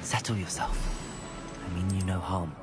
Settle yourself. I mean you no harm.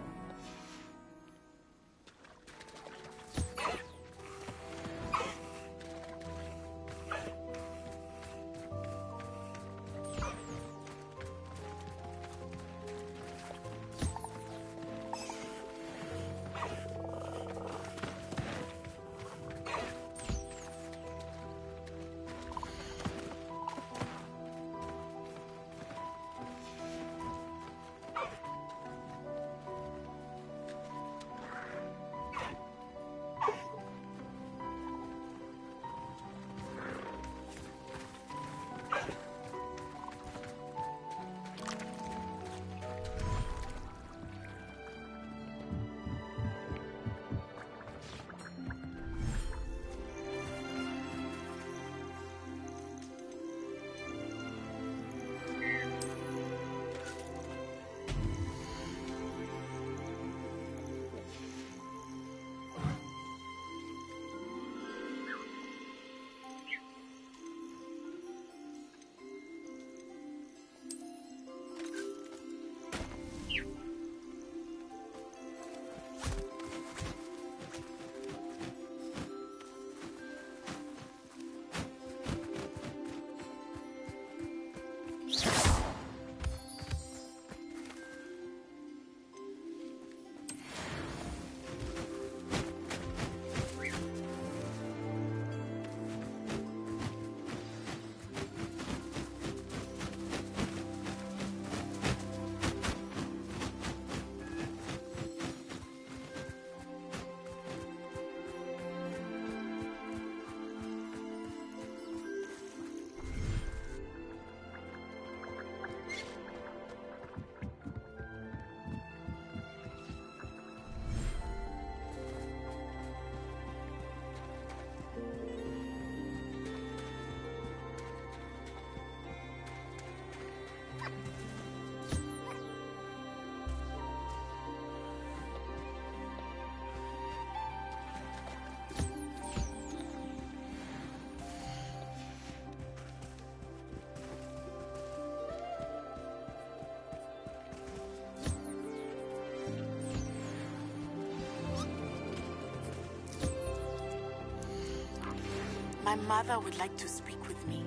My mother would like to speak with me.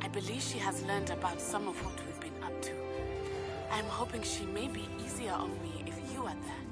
I believe she has learned about some of what we've been up to. I'm hoping she may be easier on me if you are there.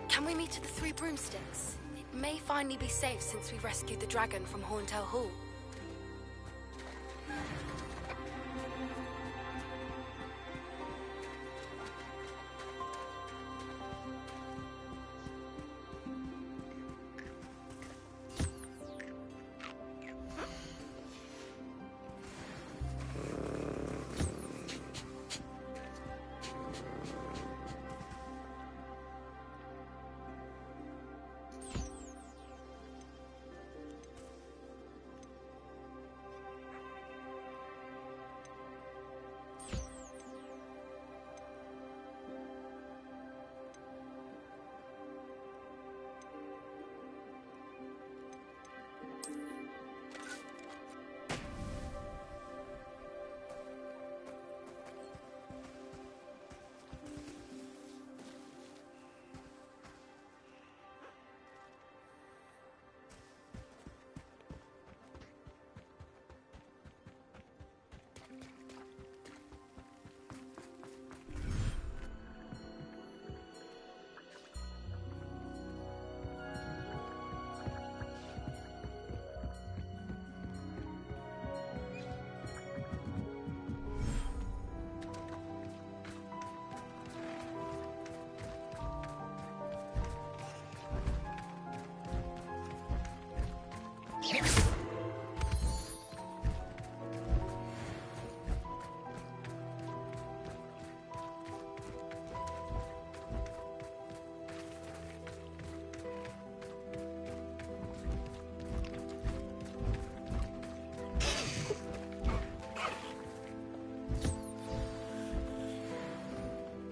Can we meet at the Three Broomsticks? It may finally be safe since we rescued the dragon from Horntail Hall.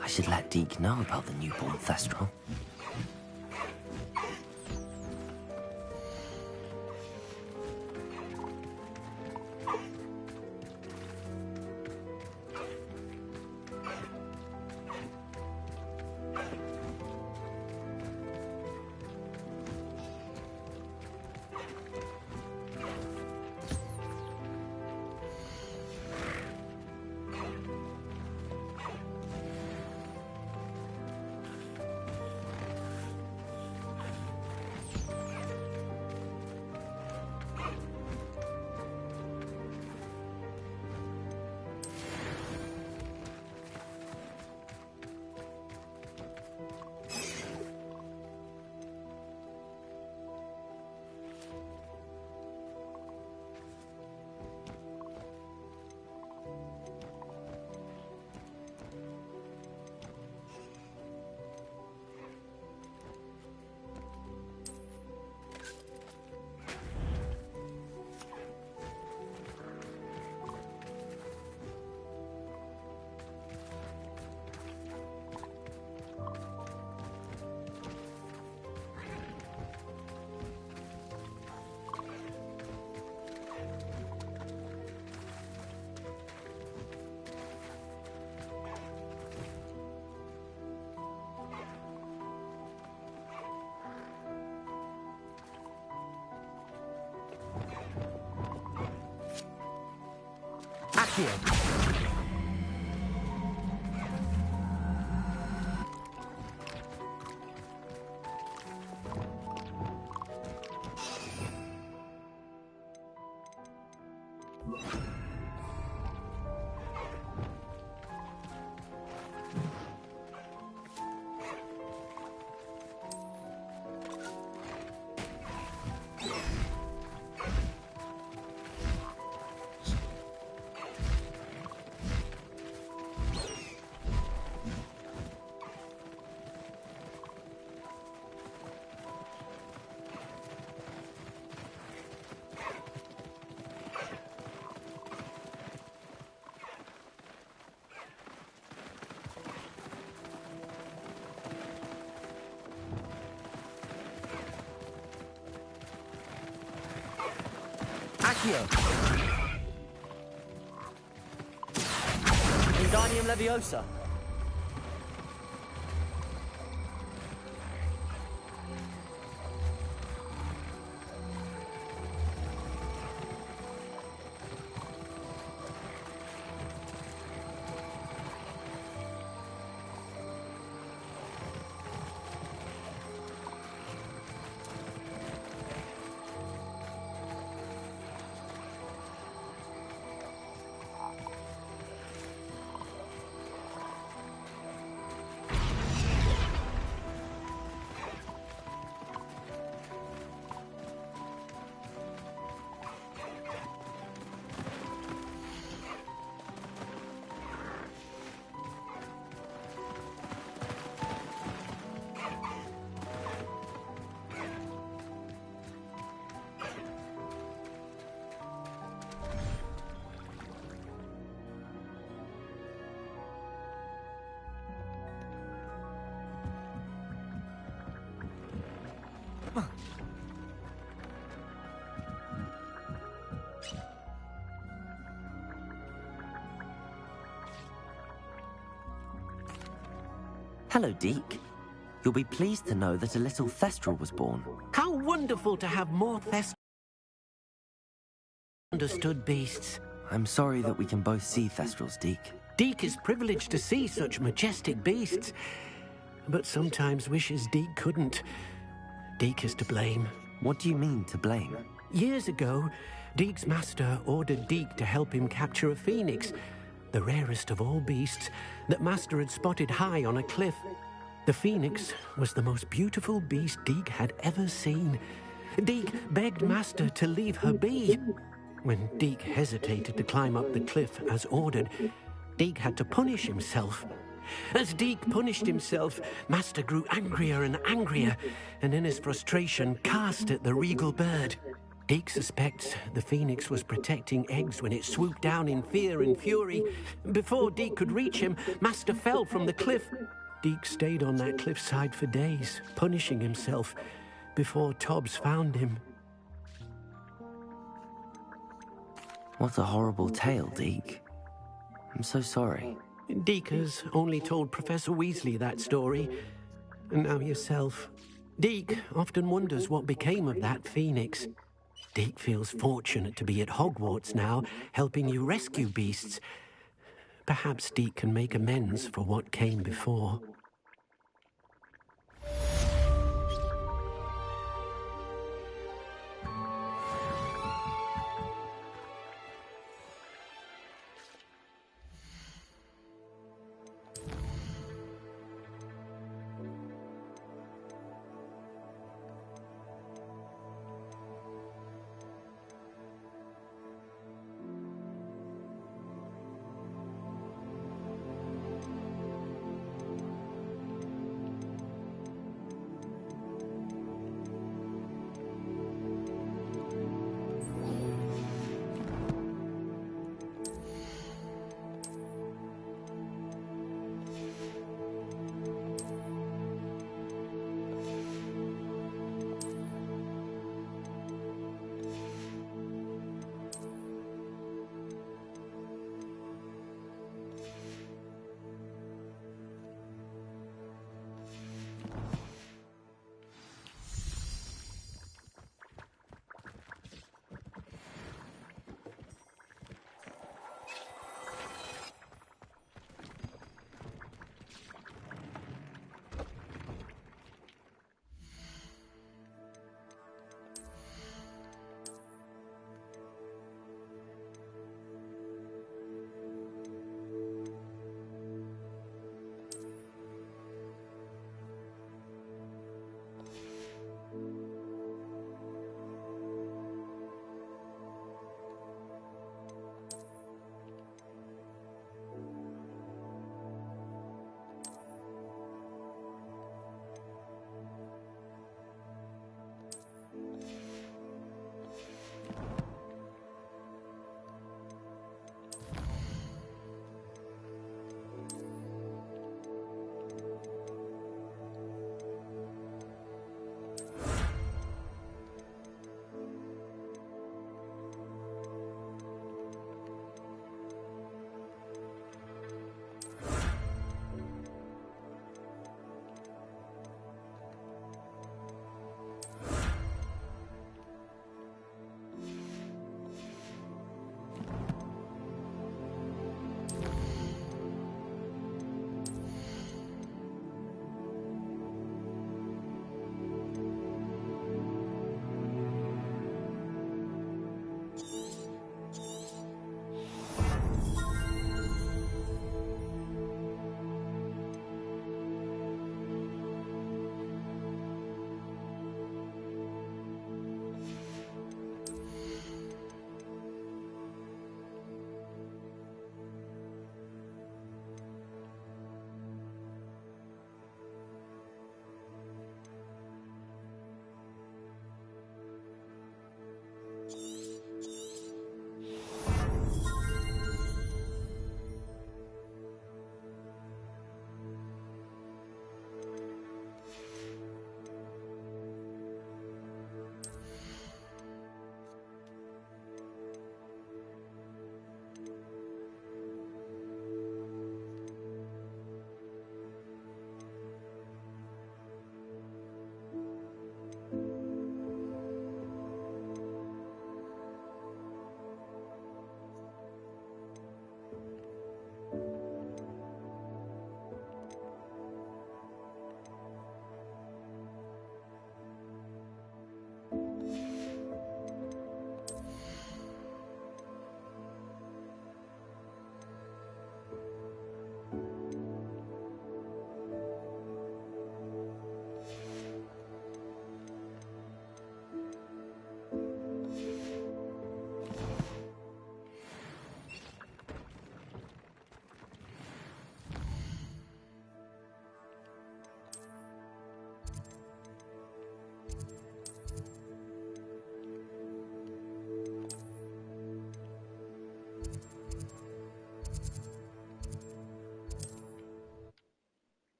I should let Deke know about the newborn Thestral. Accio. Accio. Wingardium Leviosa. Hello, Deke. You'll be pleased to know that a little Thestral was born. How wonderful to have more understood beasts. I'm sorry that we can both see Thestrals, Deke. Deke is privileged to see such majestic beasts, but sometimes wishes Deke couldn't. Deke is to blame. What do you mean, to blame? Years ago, Deke's master ordered Deke to help him capture a phoenix, the rarest of all beasts that Master had spotted high on a cliff. The phoenix was the most beautiful beast Deke had ever seen. Deke begged Master to leave her be. When Deke hesitated to climb up the cliff as ordered, Deke had to punish himself. As Deke punished himself, Master grew angrier and angrier, and in his frustration cast at the regal bird. Deke suspects the phoenix was protecting eggs when it swooped down in fear and fury. Before Deke could reach him, Master fell from the cliff. Deke stayed on that cliffside for days, punishing himself, before Tobbs found him. What a horrible tale, Deke. I'm so sorry. Deke has only told Professor Weasley that story, and now yourself. Deke often wonders what became of that phoenix. Deke feels fortunate to be at Hogwarts now, helping you rescue beasts. Perhaps Deke can make amends for what came before.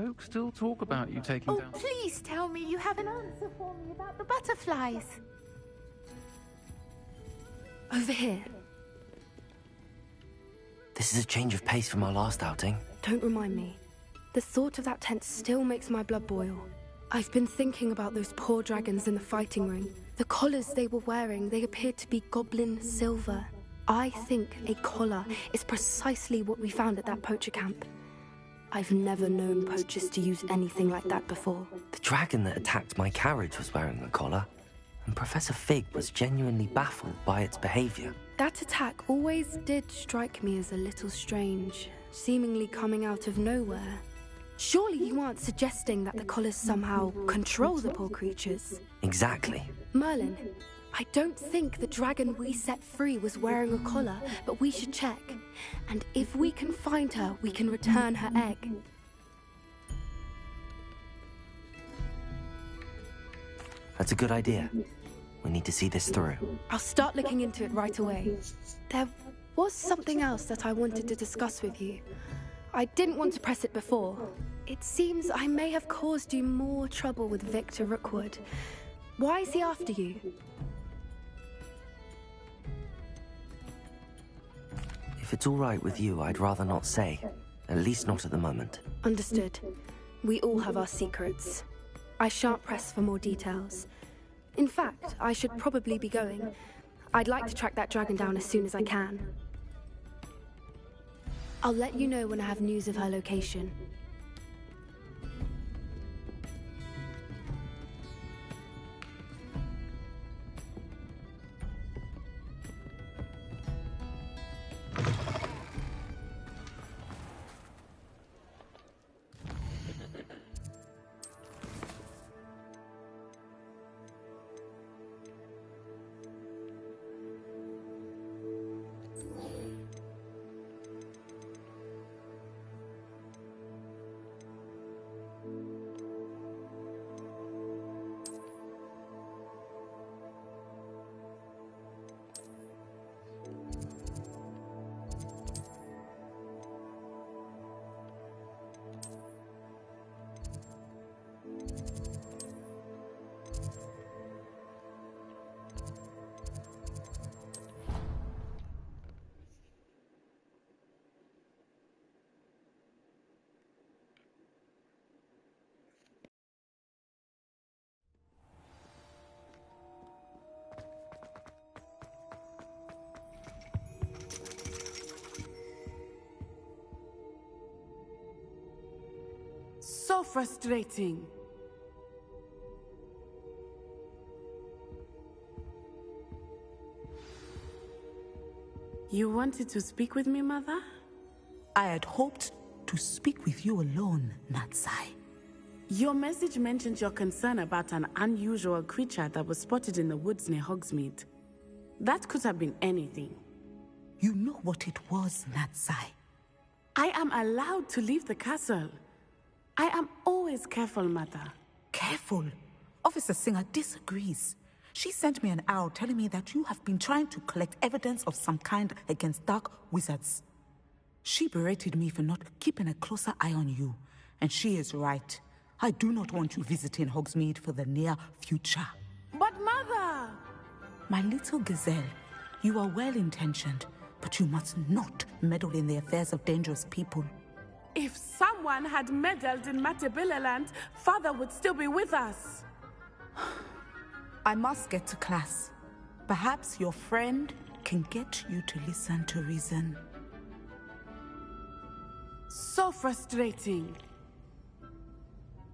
Folks still talk about you taking Oh, down... please tell me you have an answer for me about the butterflies. Over here. This is a change of pace from our last outing. Don't remind me. The thought of that tent still makes my blood boil. I've been thinking about those poor dragons in the fighting ring. The collars they were wearing, they appeared to be goblin silver. I think a collar is precisely what we found at that poacher camp. I've never known poachers to use anything like that before. The dragon that attacked my carriage was wearing a collar, and Professor Fig was genuinely baffled by its behavior. That attack always did strike me as a little strange, seemingly coming out of nowhere. Surely you aren't suggesting that the collars somehow control the poor creatures? Exactly. Merlin, I don't think the dragon we set free was wearing a collar, but we should check. And if we can find her, we can return her egg. That's a good idea. We need to see this through. I'll start looking into it right away. There was something else that I wanted to discuss with you. I didn't want to press it before. It seems I may have caused you more trouble with Victor Rookwood. Why is he after you? If it's all right with you, I'd rather not say. At least not at the moment. Understood. We all have our secrets. I shan't press for more details. In fact, I should probably be going. I'd like to track that dragon down as soon as I can. I'll let you know when I have news of her location. So frustrating. You wanted to speak with me, Mother? I had hoped to speak with you alone, Natsai. Your message mentioned your concern about an unusual creature that was spotted in the woods near Hogsmeade. That could have been anything. You know what it was, Natsai. I am allowed to leave the castle. I am always careful, Mother. Careful? Officer Singer disagrees. She sent me an owl telling me that you have been trying to collect evidence of some kind against dark wizards. She berated me for not keeping a closer eye on you, and she is right. I do not want you visiting Hogsmeade for the near future. But Mother! My little gazelle, you are well-intentioned, but you must not meddle in the affairs of dangerous people. If someone had meddled in Matabeleland, Father would still be with us. I must get to class. Perhaps your friend can get you to listen to reason. So frustrating.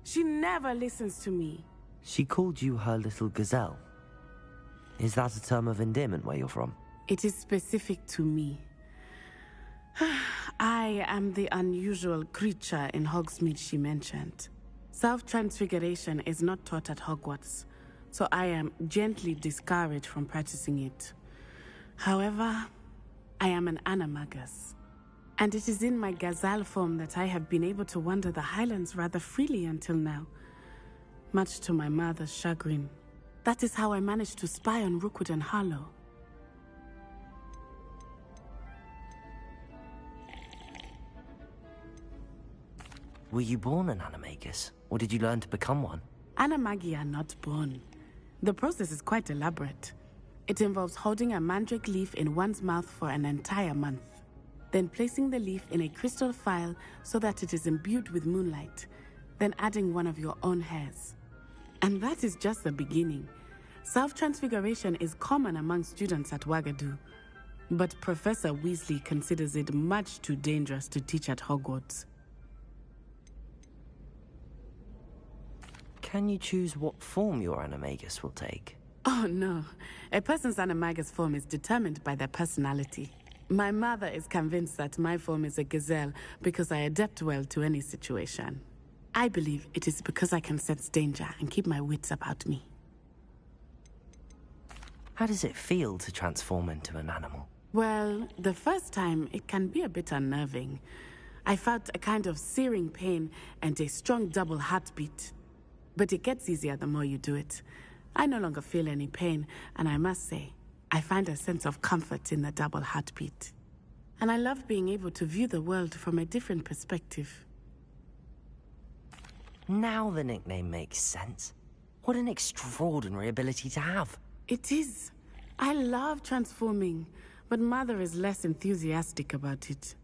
She never listens to me. She called you her little gazelle. Is that a term of endearment where you're from? It is specific to me. I am the unusual creature in Hogsmeade she mentioned. Self-transfiguration is not taught at Hogwarts, so I am gently discouraged from practicing it. However, I am an animagus, and it is in my gazelle form that I have been able to wander the Highlands rather freely until now, much to my mother's chagrin. That is how I managed to spy on Rookwood and Harlow. Were you born an animagus, or did you learn to become one? Animagi are not born. The process is quite elaborate. It involves holding a mandrake leaf in one's mouth for an entire month, then placing the leaf in a crystal phial so that it is imbued with moonlight, then adding one of your own hairs. And that is just the beginning. Self-transfiguration is common among students at Wagadu, but Professor Weasley considers it much too dangerous to teach at Hogwarts. Can you choose what form your animagus will take? Oh no, a person's animagus form is determined by their personality. My mother is convinced that my form is a gazelle because I adapt well to any situation. I believe it is because I can sense danger and keep my wits about me. How does it feel to transform into an animal? Well, the first time it can be a bit unnerving. I felt a kind of searing pain and a strong double heartbeat. But it gets easier the more you do it. I no longer feel any pain, and I must say, I find a sense of comfort in the double heartbeat. And I love being able to view the world from a different perspective. Now the nickname makes sense. What an extraordinary ability to have. It is. I love transforming, but Mother is less enthusiastic about it.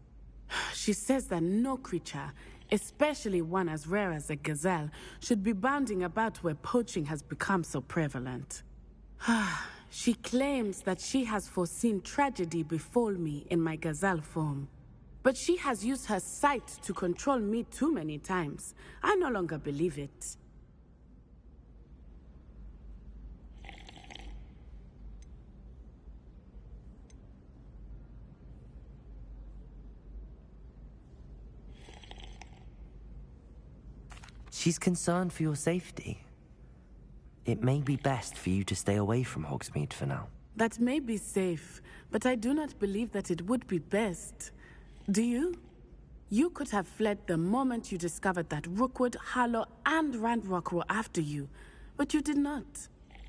She says that no creature, especially one as rare as a gazelle, should be bounding about where poaching has become so prevalent. She claims that she has foreseen tragedy befall me in my gazelle form. But she has used her sight to control me too many times. I no longer believe it. She's concerned for your safety. It may be best for you to stay away from Hogsmeade for now. That may be safe, but I do not believe that it would be best. Do you? You could have fled the moment you discovered that Rookwood, Harlow, and Ranrock were after you, but you did not.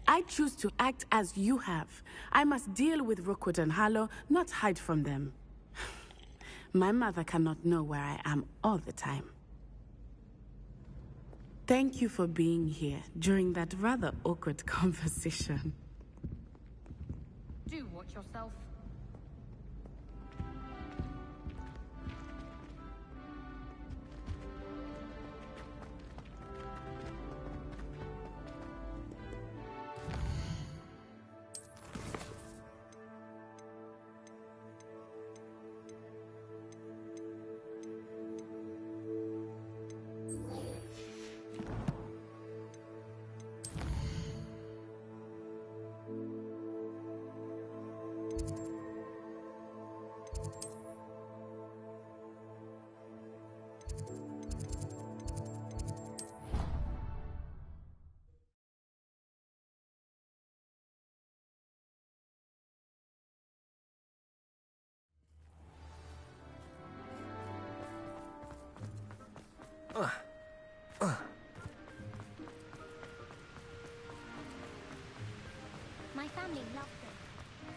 I choose to act as you have. I must deal with Rookwood and Harlow, not hide from them. My mother cannot know where I am all the time. Thank you for being here during that rather awkward conversation. Do watch yourself. My family loved them.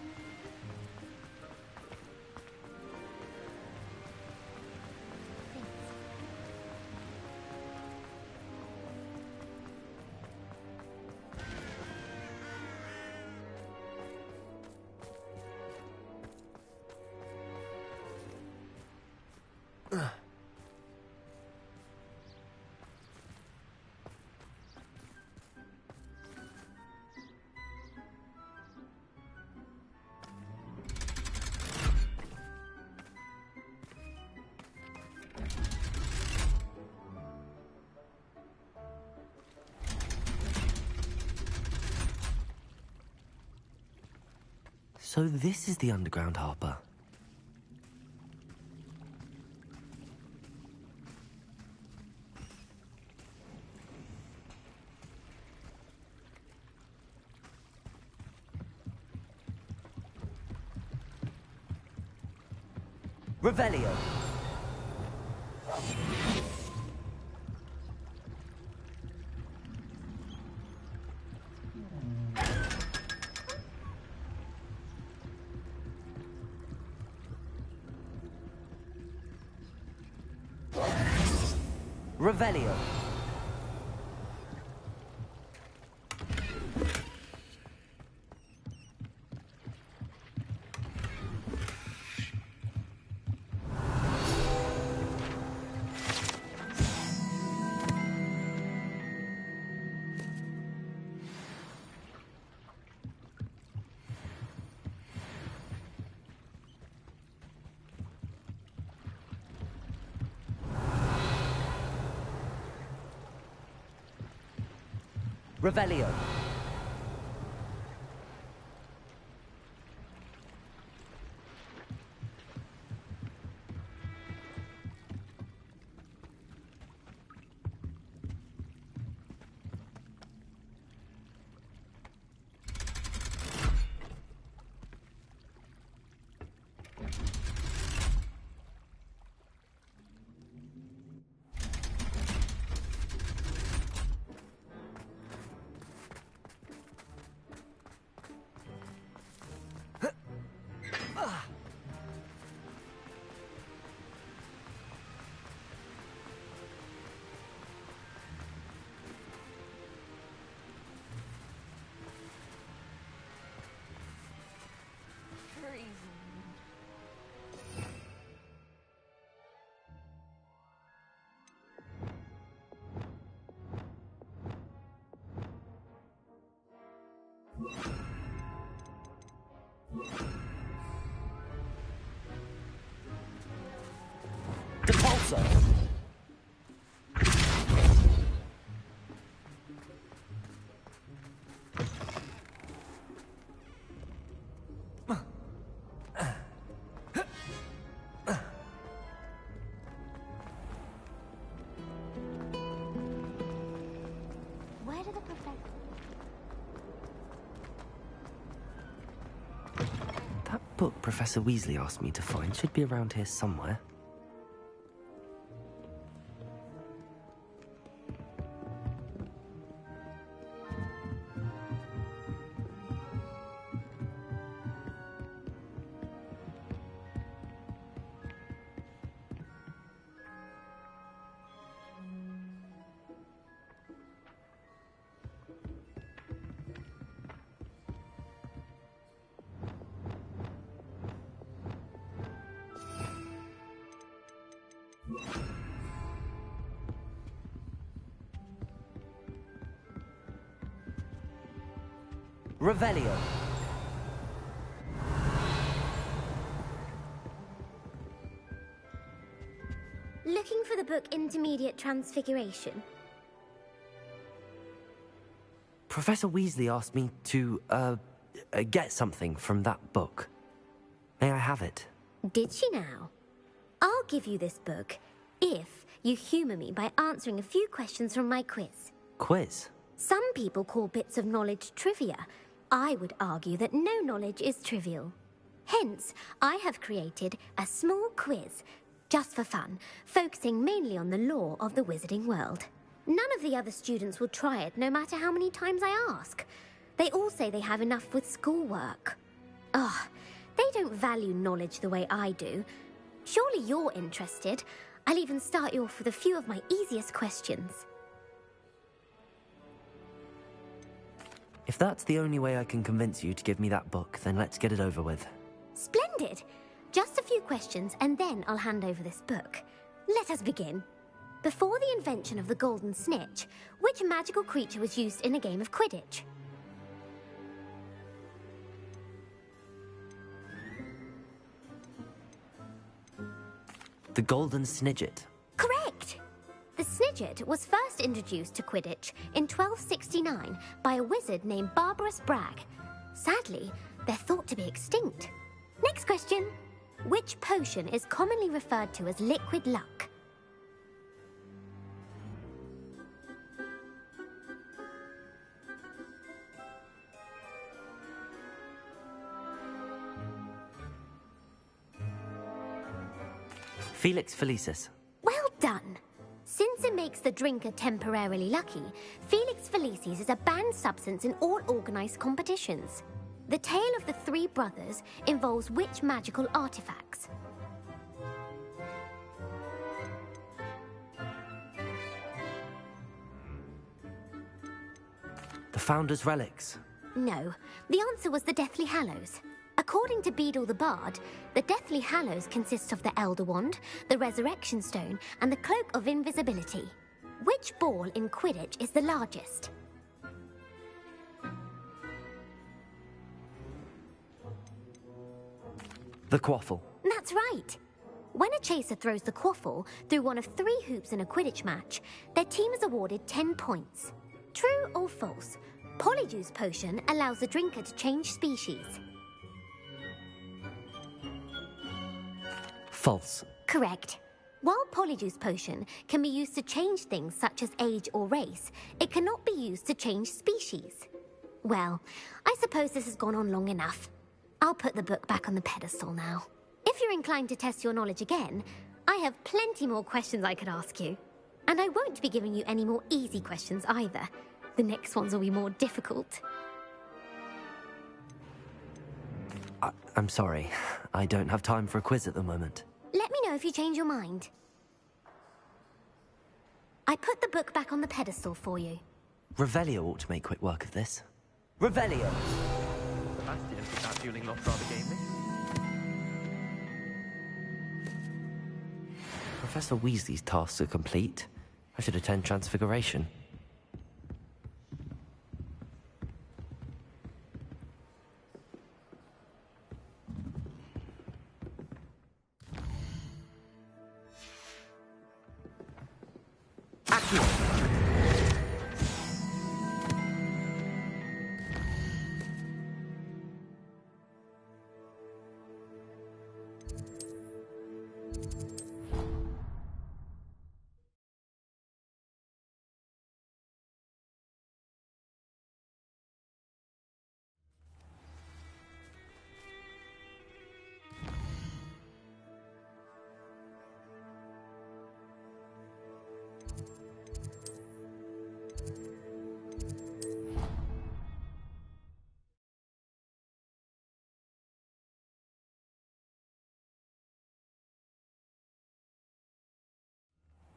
So this is the underground harbor. Revelio. Revelio. Revelio. Depulso. Where did the professor... That book Professor Weasley asked me to find should be around here somewhere. Revelio. Looking for the book Intermediate Transfiguration? Professor Weasley asked me to, get something from that book. May I have it? Did she now? I'll give you this book if you humour me by answering a few questions from my quiz. Quiz? Some people call bits of knowledge trivia. I would argue that no knowledge is trivial. Hence, I have created a small quiz, just for fun, focusing mainly on the lore of the wizarding world. None of the other students will try it, no matter how many times I ask. They all say they have enough with schoolwork. Ugh, they don't value knowledge the way I do. Surely you're interested. I'll even start you off with a few of my easiest questions. If that's the only way I can convince you to give me that book, then let's get it over with. Splendid! Just a few questions, and then I'll hand over this book. Let us begin. Before the invention of the golden snitch, which magical creature was used in a game of Quidditch? The golden snidget. Correct! The snidget was first introduced to Quidditch in 1269 by a wizard named Barbarous Bragg. Sadly, they're thought to be extinct. Next question. Which potion is commonly referred to as liquid luck? Felix Felicis. Well done! Since it makes the drinker temporarily lucky, Felix Felicis is a banned substance in all organised competitions. The tale of the three brothers involves which magical artifacts? Founder's relics? No, the answer was the Deathly Hallows. According to Beadle the Bard, the Deathly Hallows consist of the Elder Wand, the Resurrection Stone, and the Cloak of Invisibility. Which ball in Quidditch is the largest? The quaffle. That's right. When a chaser throws the quaffle through one of 3 hoops in a Quidditch match, their team is awarded 10 points. True or false? Polyjuice Potion allows the drinker to change species. False. Correct. While Polyjuice Potion can be used to change things such as age or race, it cannot be used to change species. Well, I suppose this has gone on long enough. I'll put the book back on the pedestal now. If you're inclined to test your knowledge again, I have plenty more questions I could ask you. And I won't be giving you any more easy questions either. The next ones will be more difficult. I'm sorry. I don't have time for a quiz at the moment. Let me know if you change your mind. I put the book back on the pedestal for you. Revelio ought to make quick work of this. Revelio! Sebastian did that dueling lost rather gamely. Professor Weasley's tasks are complete. I should attend Transfiguration.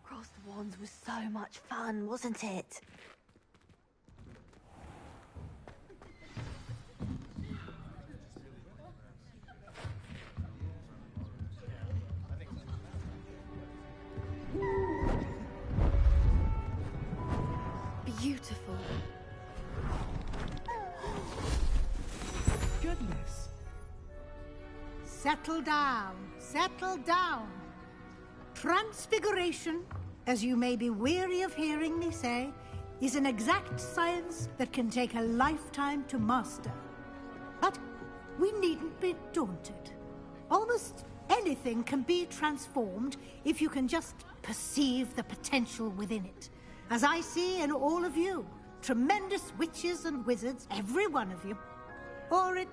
Cross the Wands was so much fun, wasn't it? Beautiful. Goodness. Settle down. Settle down. Transfiguration, as you may be weary of hearing me say, is an exact science that can take a lifetime to master. But we needn't be daunted. Almost anything can be transformed if you can just perceive the potential within it. As I see in all of you, tremendous witches and wizards, every one of you. Or it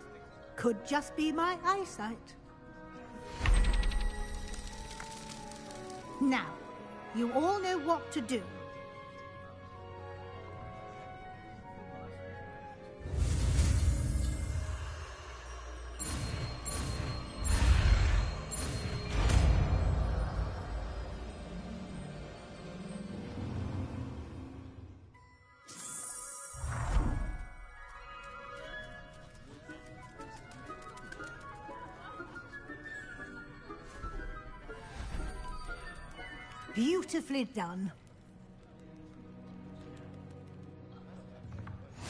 could just be my eyesight. Now, you all know what to do. Beautifully done.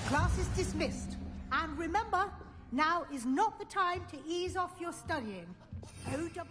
Class is dismissed. And remember, now is not the time to ease off your studying. OW...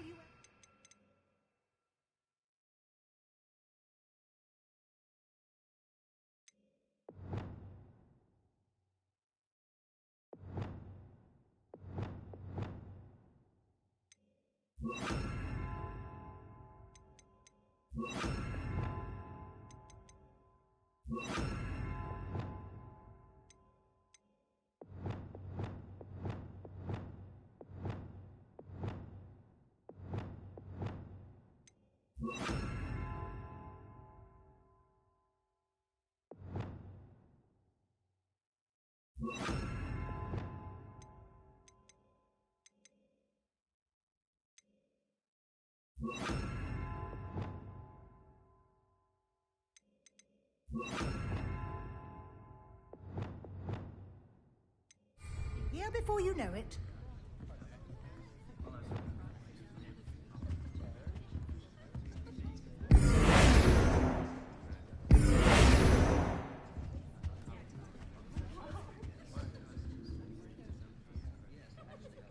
before you know it.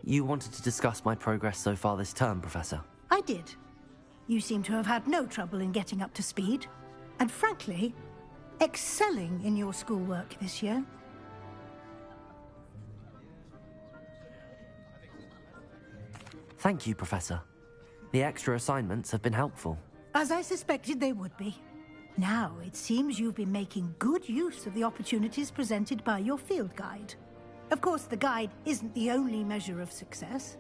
You wanted to discuss my progress so far this term, Professor? I did. You seem to have had no trouble in getting up to speed. And frankly, excelling in your schoolwork this year. Thank you, Professor. The extra assignments have been helpful. As I suspected they would be. Now, it seems you've been making good use of the opportunities presented by your field guide. Of course, the guide isn't the only measure of success.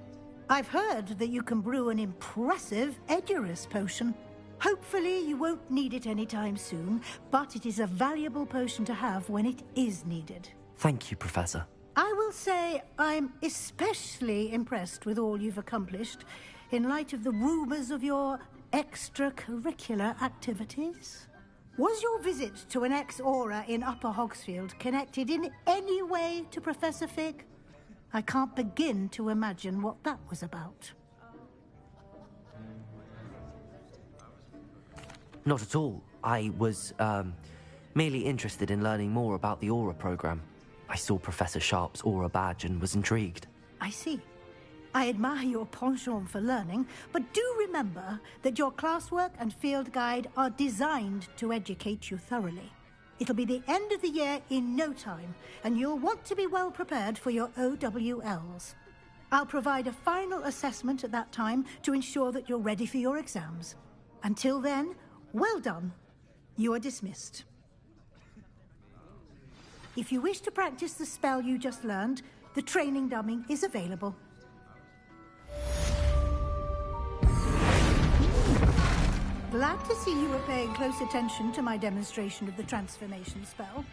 I've heard that you can brew an impressive Edurus potion. Hopefully, you won't need it anytime soon, but it is a valuable potion to have when it is needed. Thank you, Professor. I will say I'm especially impressed with all you've accomplished in light of the rumors of your extracurricular activities. Was your visit to an ex-Aura in Upper Hogsfield connected in any way to Professor Fig? I can't begin to imagine what that was about. Not at all. I was, merely interested in learning more about the Aura program. I saw Professor Sharp's Aura badge and was intrigued. I see. I admire your penchant for learning, but do remember that your classwork and field guide are designed to educate you thoroughly. It'll be the end of the year in no time, and you'll want to be well prepared for your OWLs. I'll provide a final assessment at that time to ensure that you're ready for your exams. Until then, well done. You are dismissed. If you wish to practice the spell you just learned, the training dummy is available. Glad to see you were paying close attention to my demonstration of the transformation spell.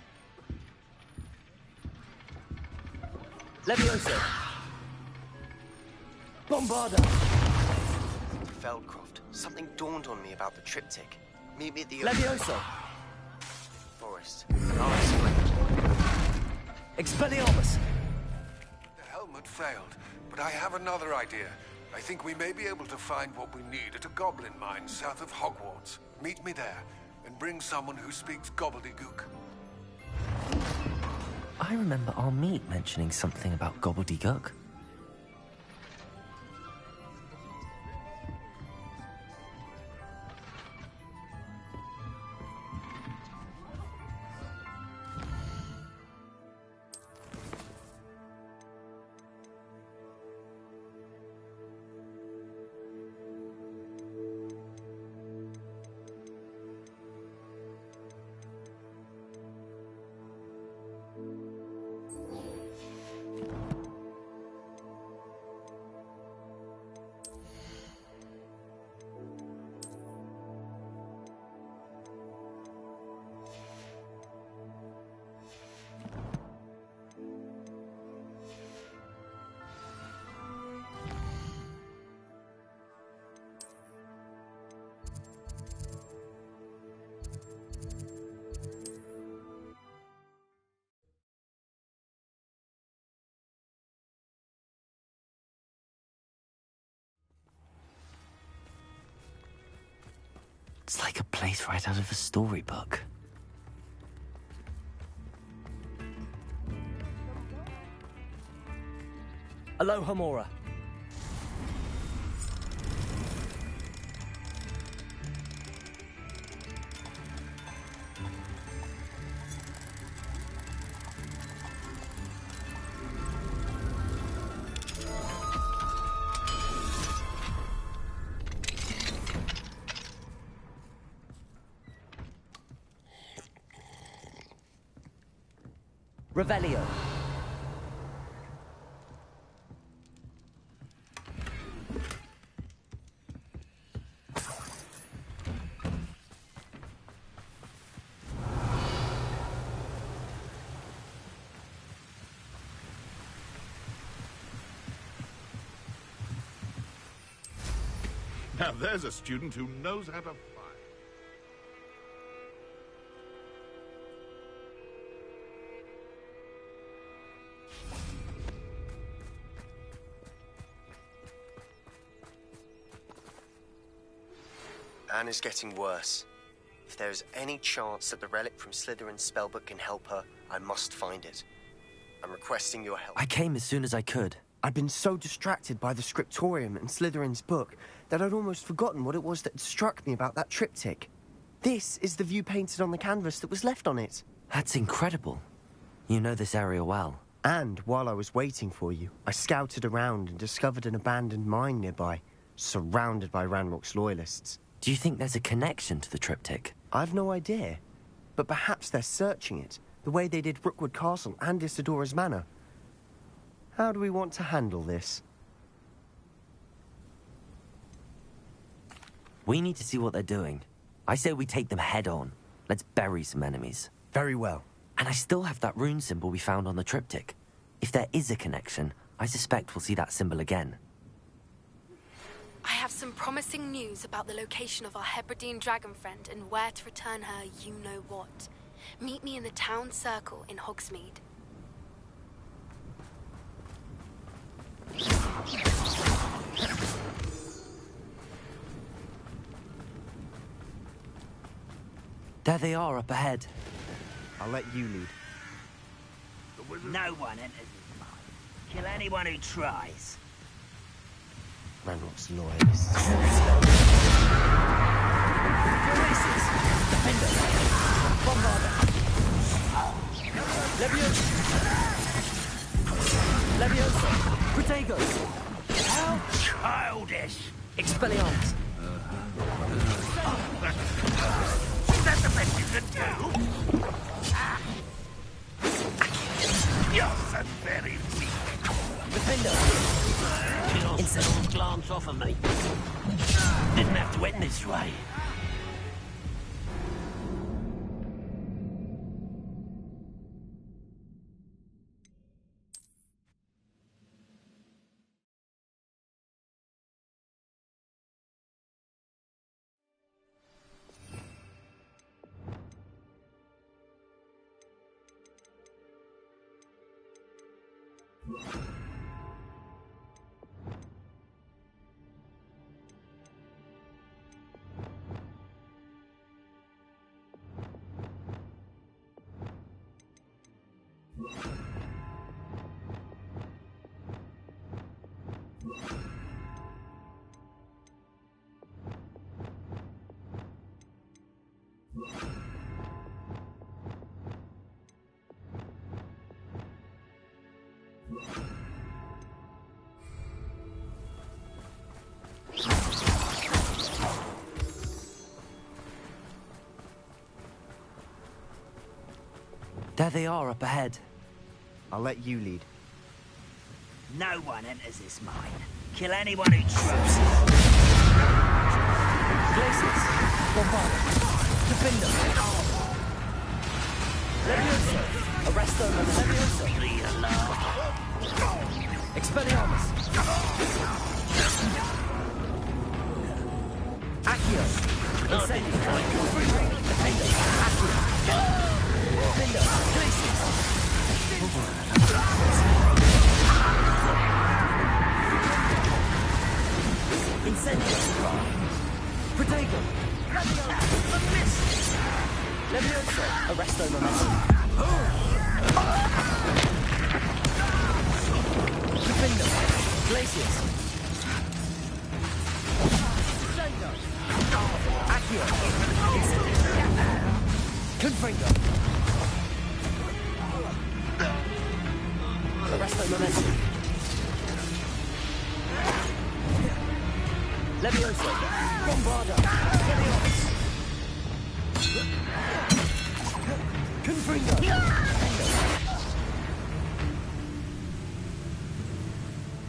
Levioso! Bombarda! Feldcroft, something dawned on me about the triptych. Meet me at the Levioso! forest, and I'll explain. Expelliarmus! The helmet failed, but I have another idea. I think we may be able to find what we need at a goblin mine south of Hogwarts. Meet me there, and bring someone who speaks gobbledygook. I remember our meet mentioning something about gobbledygook. It's like a place right out of a storybook. Aloha Mora. Revelio. Now there's a student who knows how to fly. Anna's getting worse. If there is any chance that the relic from Slytherin's spellbook can help her, I must find it. I'm requesting your help. I came as soon as I could. I'd been so distracted by the scriptorium and Slytherin's book that I'd almost forgotten what it was that struck me about that triptych. This is the view painted on the canvas that was left on it. That's incredible. You know this area well. And while I was waiting for you, I scouted around and discovered an abandoned mine nearby, surrounded by Ranrock's loyalists. Do you think there's a connection to the triptych? I've no idea, but perhaps they're searching it, the way they did Rookwood Castle and Isidora's Manor. How do we want to handle this? We need to see what they're doing. I say we take them head on. Let's bury some enemies. Very well. And I still have that rune symbol we found on the triptych. If there is a connection, I suspect we'll see that symbol again. I have some promising news about the location of our Hebridean dragon friend and where to return her you-know-what. Meet me in the town circle in Hogsmeade. There they are up ahead. I'll let you lead. No one enters his mind. Kill anyone who tries. Ranrock's loyalists. Oasis! Defender! Bombarder! Leviosa! Leviosa! Protagos! How childish! Expelliarmus! Is that the best you can do? You're so very weak. Defender! Instant glance off of me. Didn't have to end this way. There they are up ahead. I'll let you lead. No one enters this mine. Kill anyone who tries. Glacius! Bombarder! Defender! Leviosa! Arresto and Leviosa! Leave alone. Expelliarmus! Accio! Incendio! Defender! Accio! Defender! Glacius! Incendio! Protego! Leviosa! Arresto momentum! Defender! Glacius! Accio! Confringo! Arresto momentum! Leviosa! Bombarder! Leviosa! Confringo!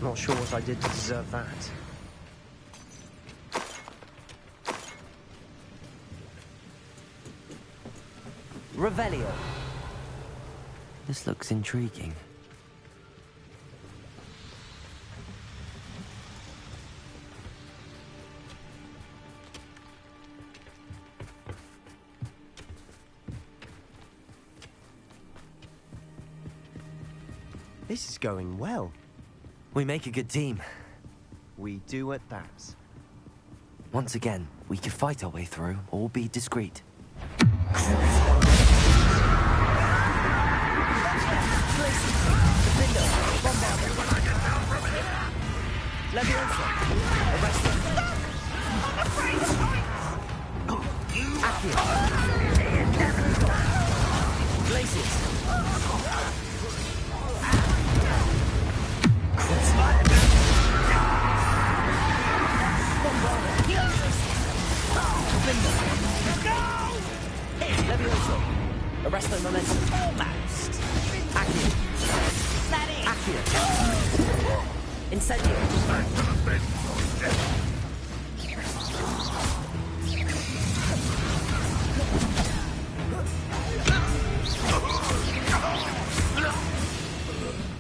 Not sure what I did to deserve that. Revelio. This looks intriguing. This is going well. We make a good team. We do at that. Once again, we could fight our way through or be discreet. Arresto momentum. Almost. Accio. Accio. Incendio.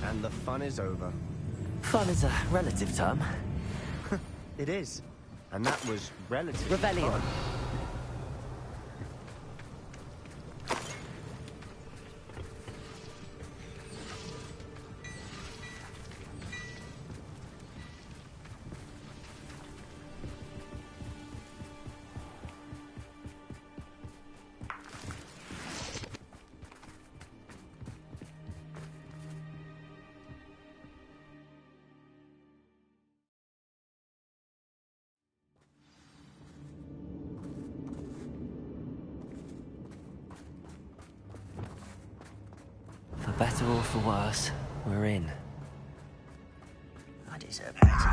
And the fun is over. Fun is a relative term. It is. And that was relative. Rebellion. For better or for worse, we're in. I deserve better.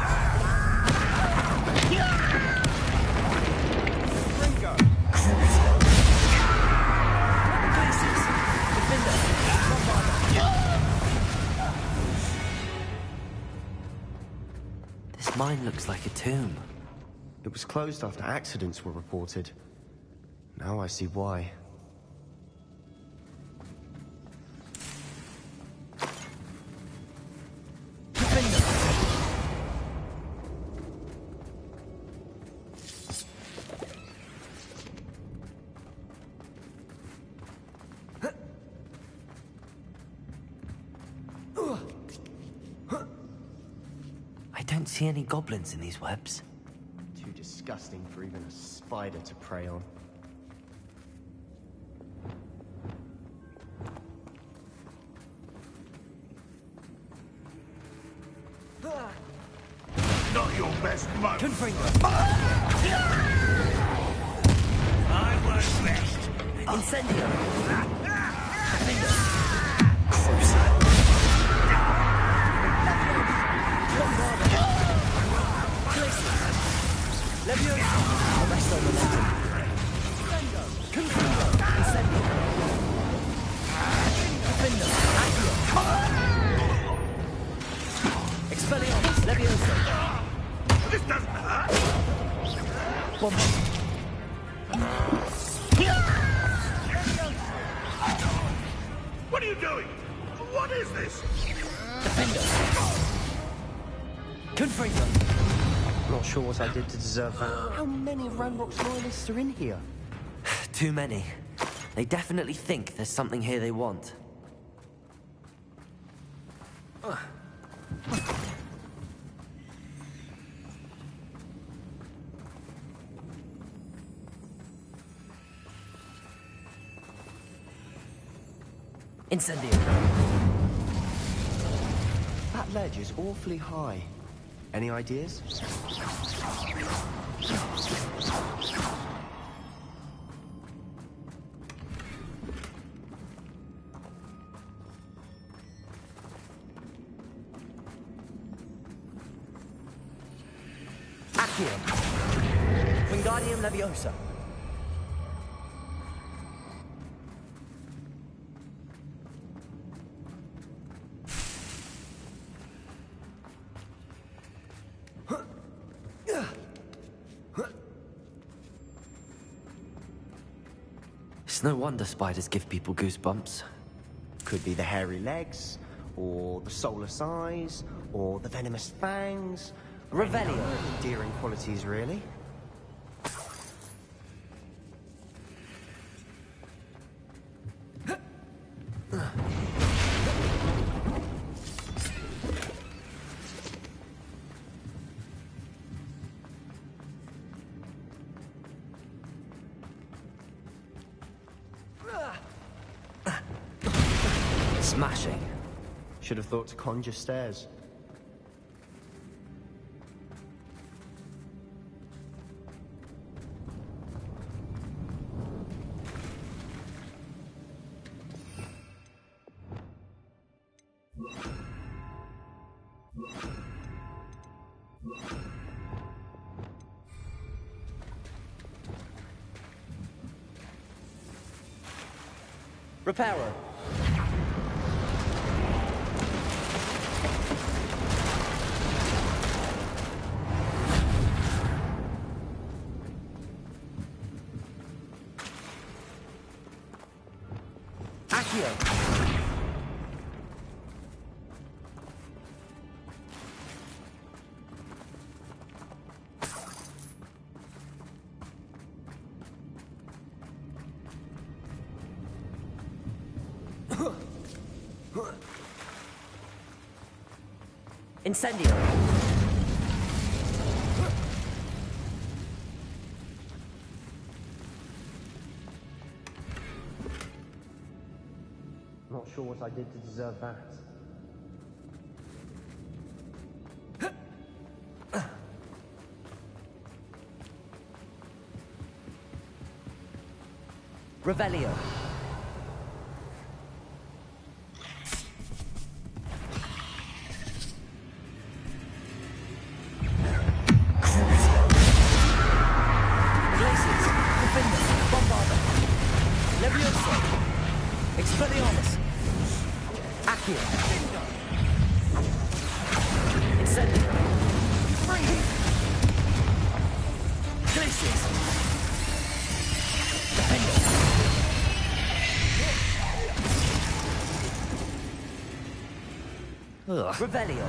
Ringo! This mine looks like a tomb. It was closed after accidents were reported. Now I see why. I don't see any goblins in these webs. Too disgusting for even a spider to prey on. Not your best moment. Confringo. I won't rest. Incendio. Leviosa. Arresto momentum. Confringo. Incendio. Confringo. Accio. Expelliarmus. Leviosa. This doesn't hurt. Bomba. What are you doing? What is this? Confringo. Not sure what I did to deserve that. How many of Ranrock's loyalists are in here? Too many. They definitely think there's something here they want. Incendio. That ledge is awfully high. Any ideas? Accio. Wingardium Leviosa. It's no wonder spiders give people goosebumps. Could be the hairy legs, or the soulless eyes, or the venomous fangs. Revelio. Endearing qualities, really. Smashing. Should have thought to conjure stairs. Reparo. Accio. Incendio. Not sure what I did to deserve that. Revelio. Expelliarmus! Accio! Incendio! Free! Glacius! Defender! Revelio!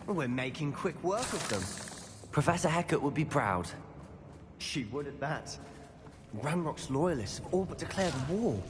We're making quick work of them. Professor Hecat would be proud. She would at that. Ranrock's loyalists have all but declared war.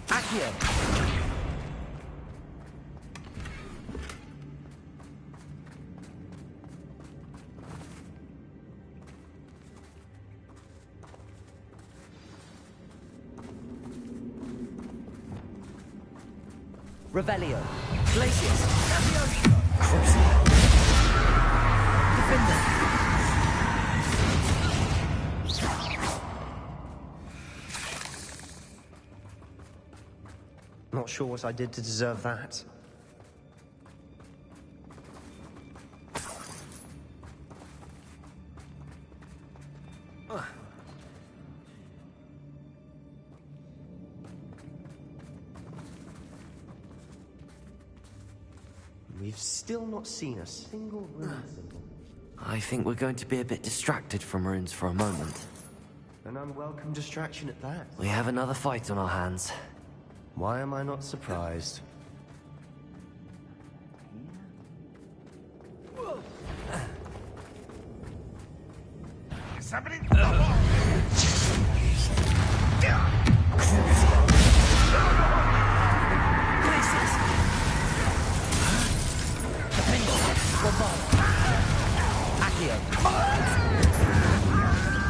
Accio! Revelio! Glacius! Defender! Not sure what I did to deserve that. We've still not seen a single rune symbol. I think we're going to be a bit distracted from runes for a moment. An unwelcome distraction at that. We have another fight on our hands. Why am I not surprised? Accio.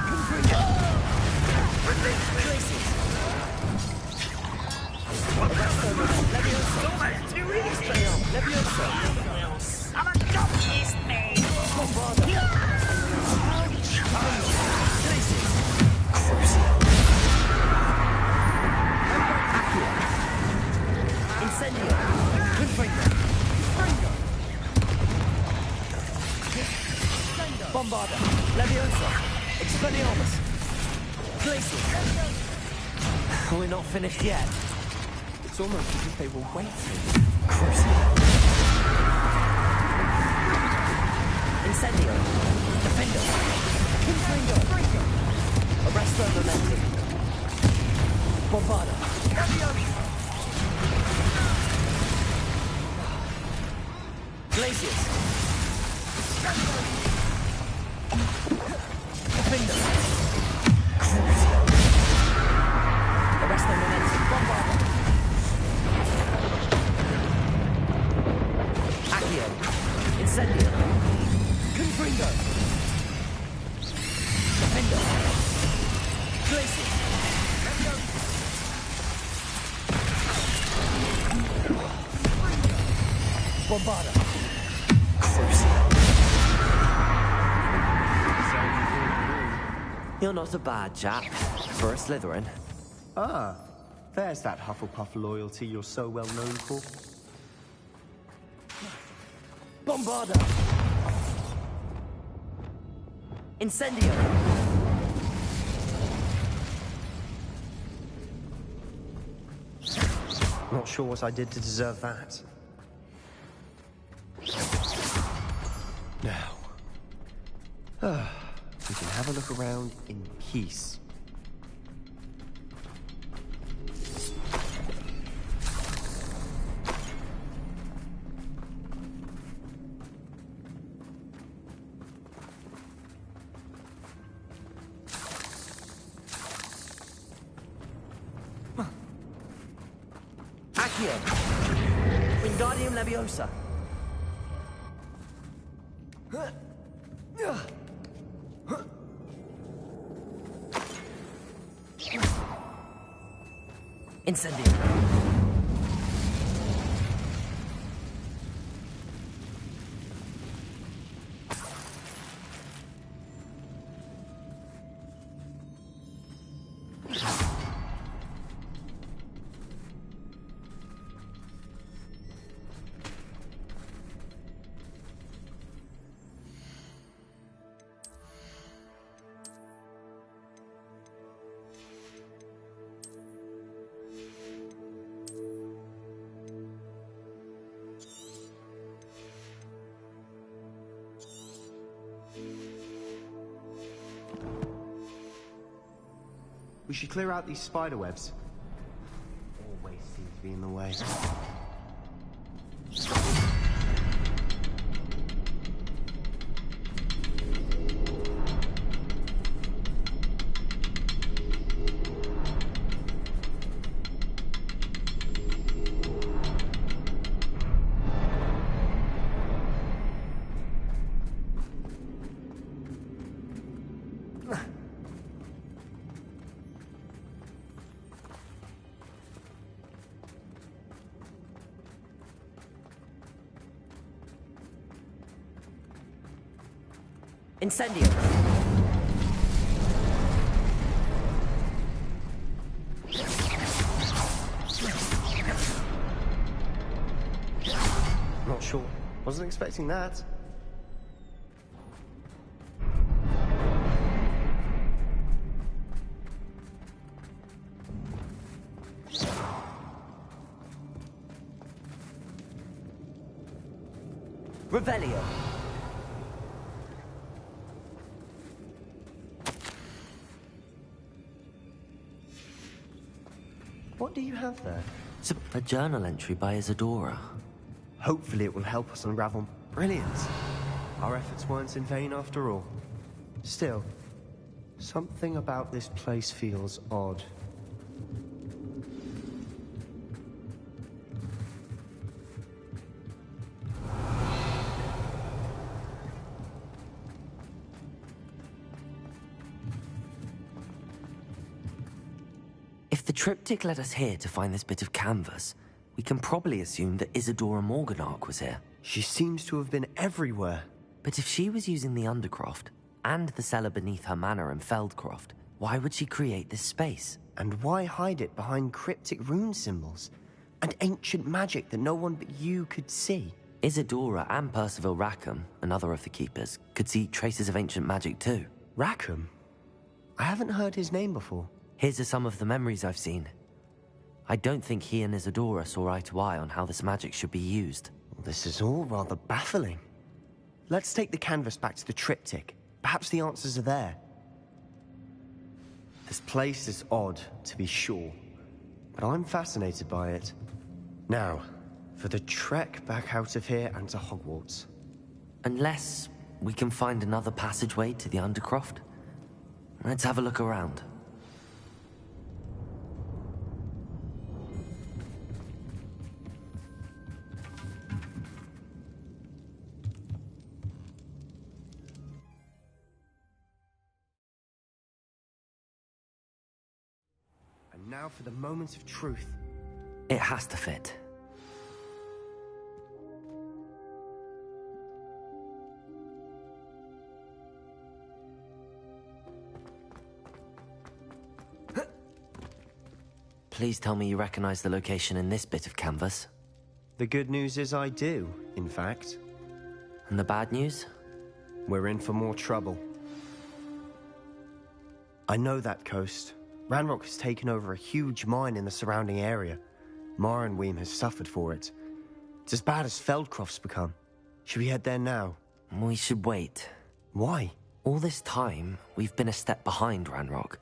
Confringo. Glacius. Arresto Levioso. Levioso. I'm a dog east man. Bombarda. Glacius. Accio. Incendio. Confringo. Bombarda. Leviosa. Expelliarmus. Glacius. We're not finished yet. It's almost as if they were waiting. Incendio. Defendo. Confringo. Arresto Momentum. Bombarda. Glacius. Defender. Arresto Momentum. Bombarda. Accio. Incendio. Confringo. Defender. Glacius. Bombarda. You're not a bad chap for a Slytherin. Ah, there's that Hufflepuff loyalty you're so well known for. Bombarda. Incendio. Not sure what I did to deserve that. Now, we can have a look around in peace. Accio. Wingardium Leviosa. Incendio. We should clear out these spider webs. Always seem to be in the way. Incendio. Not sure. Wasn't expecting that. Revelio. What do you have there? It's a journal entry by Isadora. Hopefully it will help us unravel. Brilliant. Our efforts weren't in vain after all. Still, something about this place feels odd. the triptych led us here to find this bit of canvas, we can probably assume that Isadora Morganark was here. She seems to have been everywhere. But if she was using the Undercroft, and the cellar beneath her manor in Feldcroft, why would she create this space? And why hide it behind cryptic rune symbols? And ancient magic that no one but you could see? Isadora and Percival Rackham, another of the Keepers, could see traces of ancient magic too. Rackham? I haven't heard his name before. His are some of the memories I've seen. I don't think he and Isadora saw eye to eye on how this magic should be used. This is all rather baffling. Let's take the canvas back to the triptych. Perhaps the answers are there. This place is odd, to be sure, but I'm fascinated by it. Now, for the trek back out of here and to Hogwarts. Unless we can find another passageway to the Undercroft. Let's have a look around. And now for the moment of truth. It has to fit. Please tell me you recognize the location in this bit of canvas. The good news is I do, in fact. And the bad news? We're in for more trouble. I know that coast. Ranrock has taken over a huge mine in the surrounding area. Mornweem has suffered for it. It's as bad as Feldcroft's become. Should we head there now? We should wait. Why? All this time, we've been a step behind Ranrock.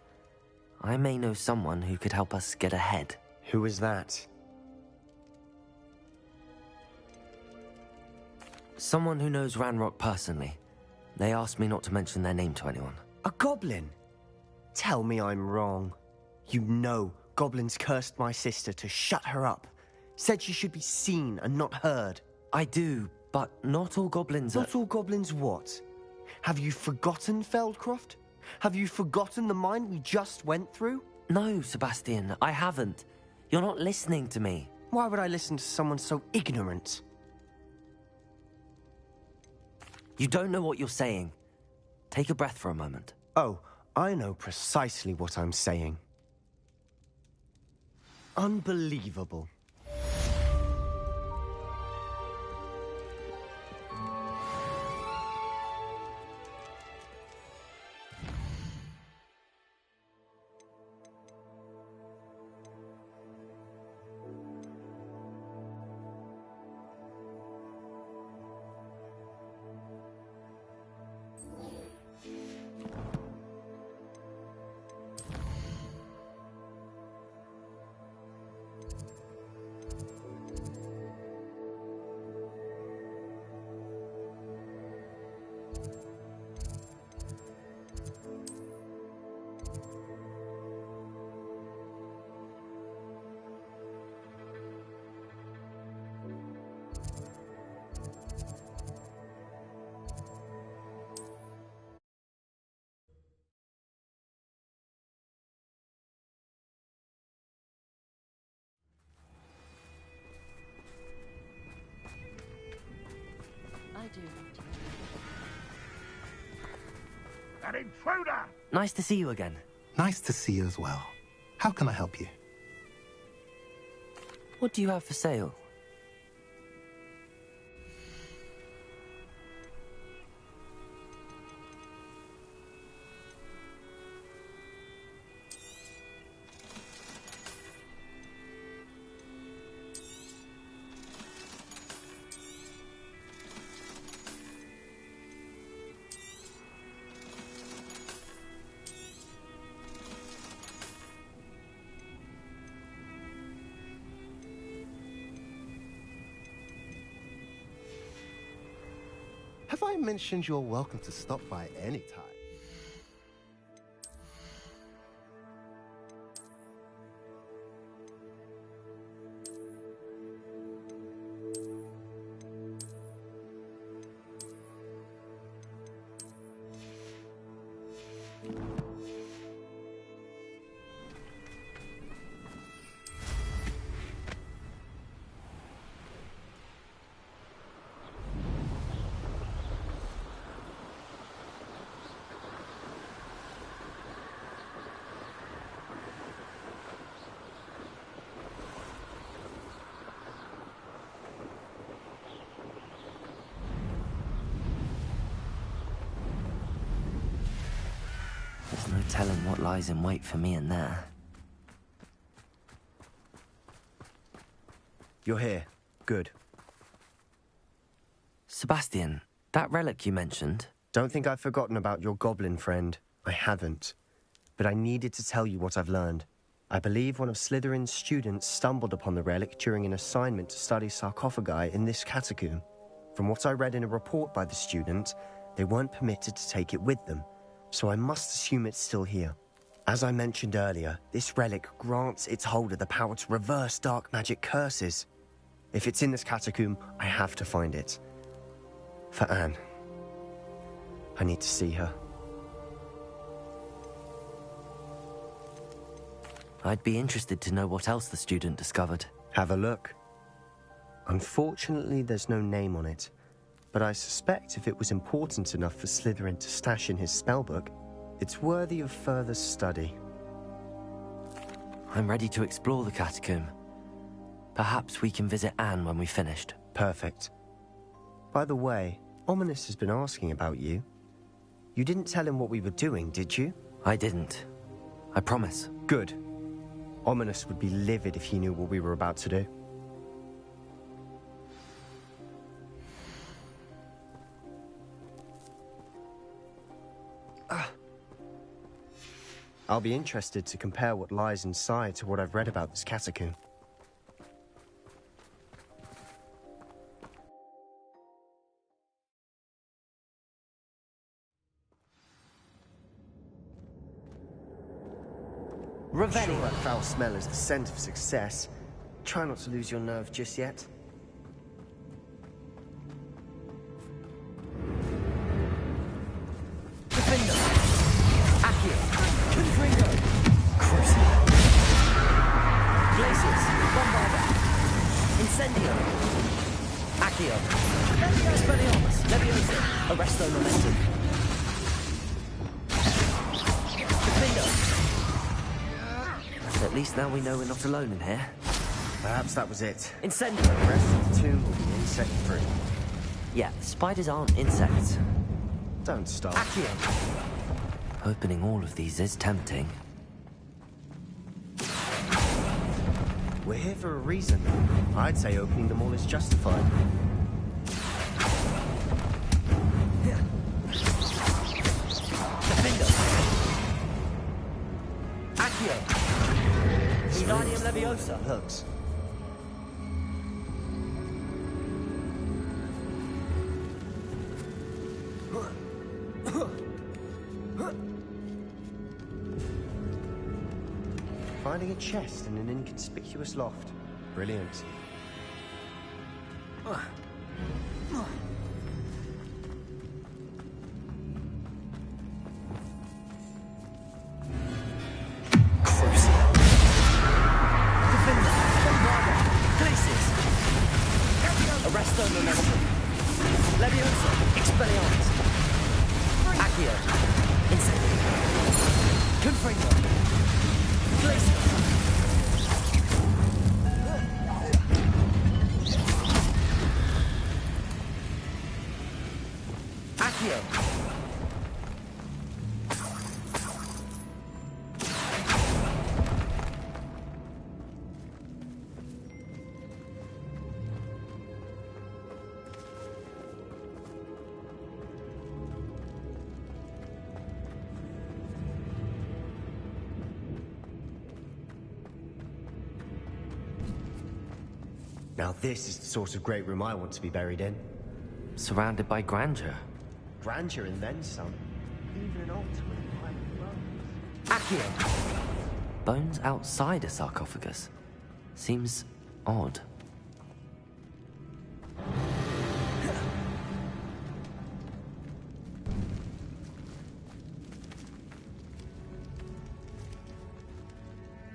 I may know someone who could help us get ahead. Who is that? Someone who knows Ranrock personally. They asked me not to mention their name to anyone. A goblin? Tell me I'm wrong. You know goblins cursed my sister to shut her up. Said she should be seen and not heard. I do, but not all goblins are... Not all goblins what? Have you forgotten Feldcroft? Have you forgotten the mine we just went through? No, Sebastian, I haven't. You're not listening to me. Why would I listen to someone so ignorant? You don't know what you're saying. Take a breath for a moment. Oh, I know precisely what I'm saying. Unbelievable. An intruder! Nice to see you again. Nice to see you as well. How can I help you? What do you have for sale? Have I mentioned you're welcome to stop by any time? telling what lies in wait for me in there. You're here. Good. Sebastian, that relic you mentioned... Don't think I've forgotten about your goblin friend. I haven't. But I needed to tell you what I've learned. I believe one of Slytherin's students stumbled upon the relic during an assignment to study sarcophagi in this catacomb. From what I read in a report by the student, they weren't permitted to take it with them, so I must assume it's still here. As I mentioned earlier, this relic grants its holder the power to reverse dark magic curses. If it's in this catacomb, I have to find it. For Anne. I need to see her. I'd be interested to know what else the student discovered. Have a look. Unfortunately, there's no name on it, but I suspect if it was important enough for Slytherin to stash in his spellbook, it's worthy of further study. I'm ready to explore the catacomb. Perhaps we can visit Anne when we've finished. Perfect. By the way, Ominous has been asking about you. You didn't tell him what we were doing, did you? I didn't. I promise. Good. Ominous would be livid if he knew what we were about to do. I'll be interested to compare what lies inside to what I've read about this catacomb. Revelio. Sure, that foul smell is the scent of success. Try not to lose your nerve just yet. Defender. Accio. Confringo. Crucible. Glacius. Bombarda. Incendio. Accio. Expelliarmus. Leviosa. Arresto Momentum. Defender. At least now we know we're not alone in here. Perhaps that was it. Incendio. The rest of the tomb will be insect-free. Yeah, spiders aren't insects. Don't stop. Accio. Opening all of these is tempting. We're here for a reason. I'd say opening them all is justified. Defender. Accio. Wingardium Leviosa. Hooks. Finding a chest in an inconspicuous loft. Brilliant. Arresto Momentum. Leviosa. Expelliarmus. Accio. Incendio. Confringo. Glacius. Accio. Now this is the sort of great room I want to be buried in. Surrounded by grandeur. Grandeur and then some. Even an ultimate pile of bones. Accio. Bones outside a sarcophagus. Seems odd.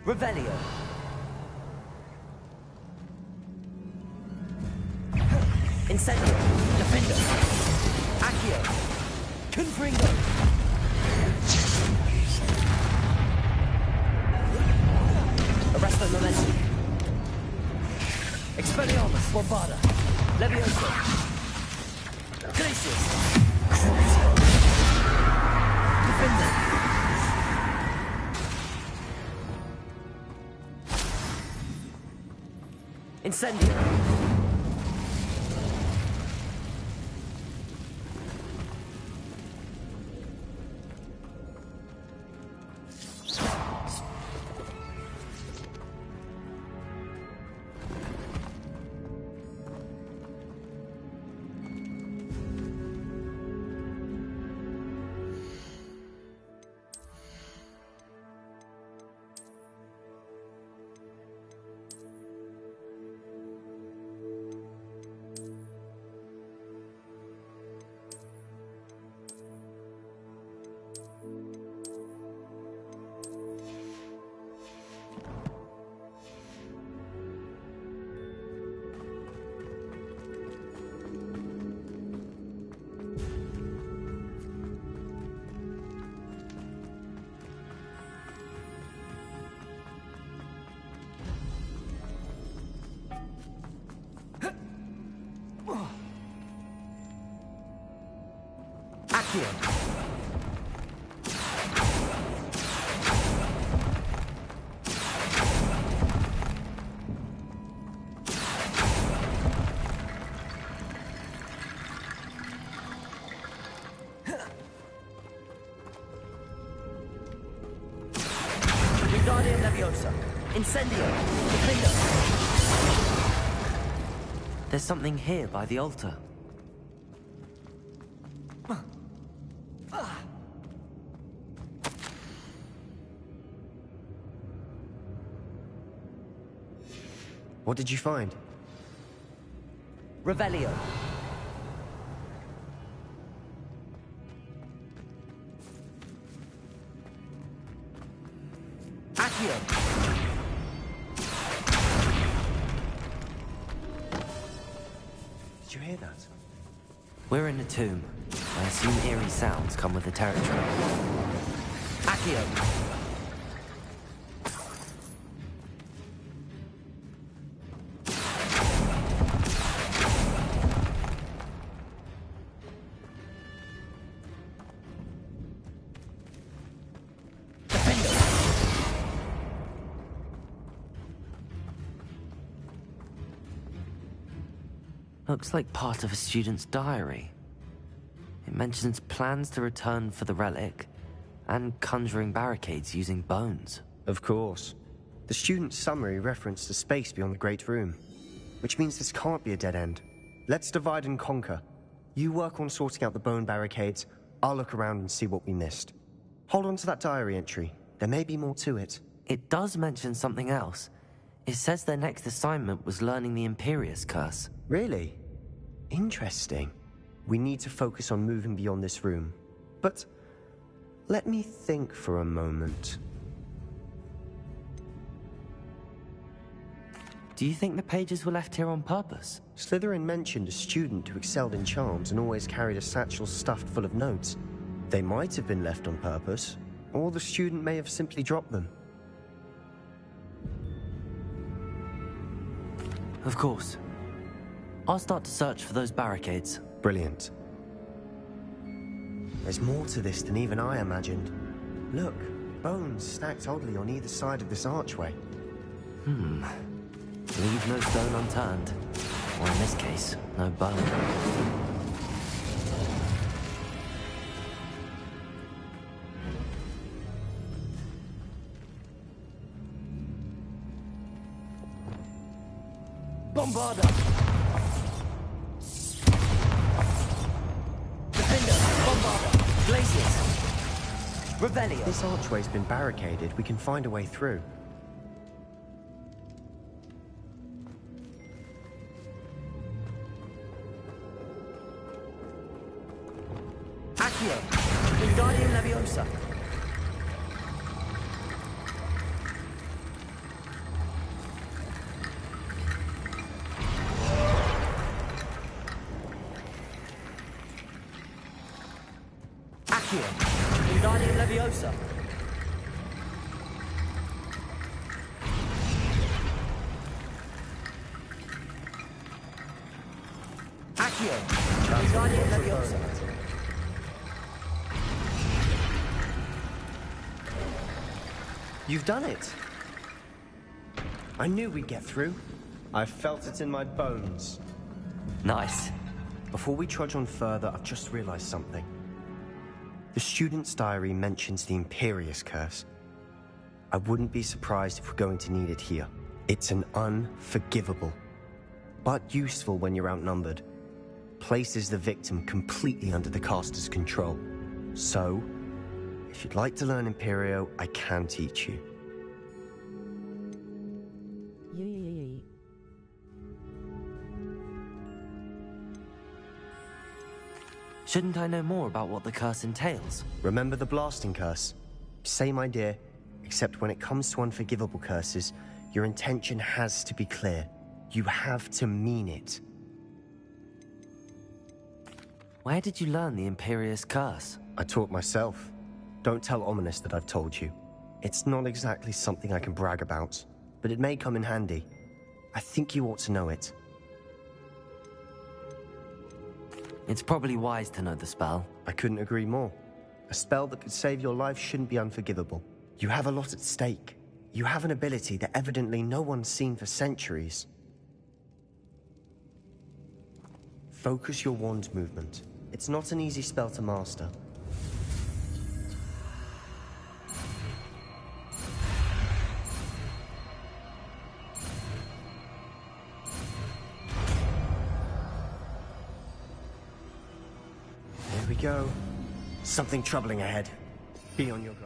Revelio. Incendio. Defender. Accio. Confringo. Arresto Momentum. Expelliarmus. Bombarda. Leviosa. Glacius. Defender. Incendio. Incendio! Defender! There's something here by the altar. What did you find? Revelio. Accio. Did you hear that? We're in a tomb. I assume eerie sounds come with the territory. Accio. Looks like part of a student's diary. It mentions plans to return for the relic and conjuring barricades using bones. Of course. The student's summary referenced the space beyond the Great Room, which means this can't be a dead end. Let's divide and conquer. You work on sorting out the bone barricades, I'll look around and see what we missed. Hold on to that diary entry. There may be more to it. It does mention something else. It says their next assignment was learning the Imperius Curse. Really? Interesting. We need to focus on moving beyond this room. But let me think for a moment. Do you think the pages were left here on purpose? Slytherin mentioned a student who excelled in charms and always carried a satchel stuffed full of notes. They might have been left on purpose, or the student may have simply dropped them. Of course. I'll start to search for those barricades. Brilliant. There's more to this than even I imagined. Look, bones stacked oddly on either side of this archway. Leave no stone unturned. Or in this case, no bone. Bombarda! Defender! Bombarda! Glaciers! Revelio! This archway's been barricaded. We can find a way through. Accio! Wingardium Leviosa! Accio! Wingardium Leviosa! Accio! Wingardium Leviosa! You've done it! I knew we'd get through. I felt it in my bones. Nice. Before we trudge on further, I've just realized something. The student's diary mentions the Imperious Curse. I wouldn't be surprised if we're going to need it here. It's an unforgivable, but useful when you're outnumbered. Places the victim completely under the caster's control. So, if you'd like to learn Imperio, I can teach you. Shouldn't I know more about what the curse entails? Remember the blasting curse? Same idea, except when it comes to unforgivable curses, your intention has to be clear. You have to mean it. Where did you learn the Imperious Curse? I taught myself. Don't tell Ominous that I've told you. It's not exactly something I can brag about, but it may come in handy. I think you ought to know it. It's probably wise to know the spell. I couldn't agree more. A spell that could save your life shouldn't be unforgivable. You have a lot at stake. You have an ability that evidently no one's seen for centuries. Focus your wand movement. It's not an easy spell to master. Here we go. Something troubling ahead. Be on your guard.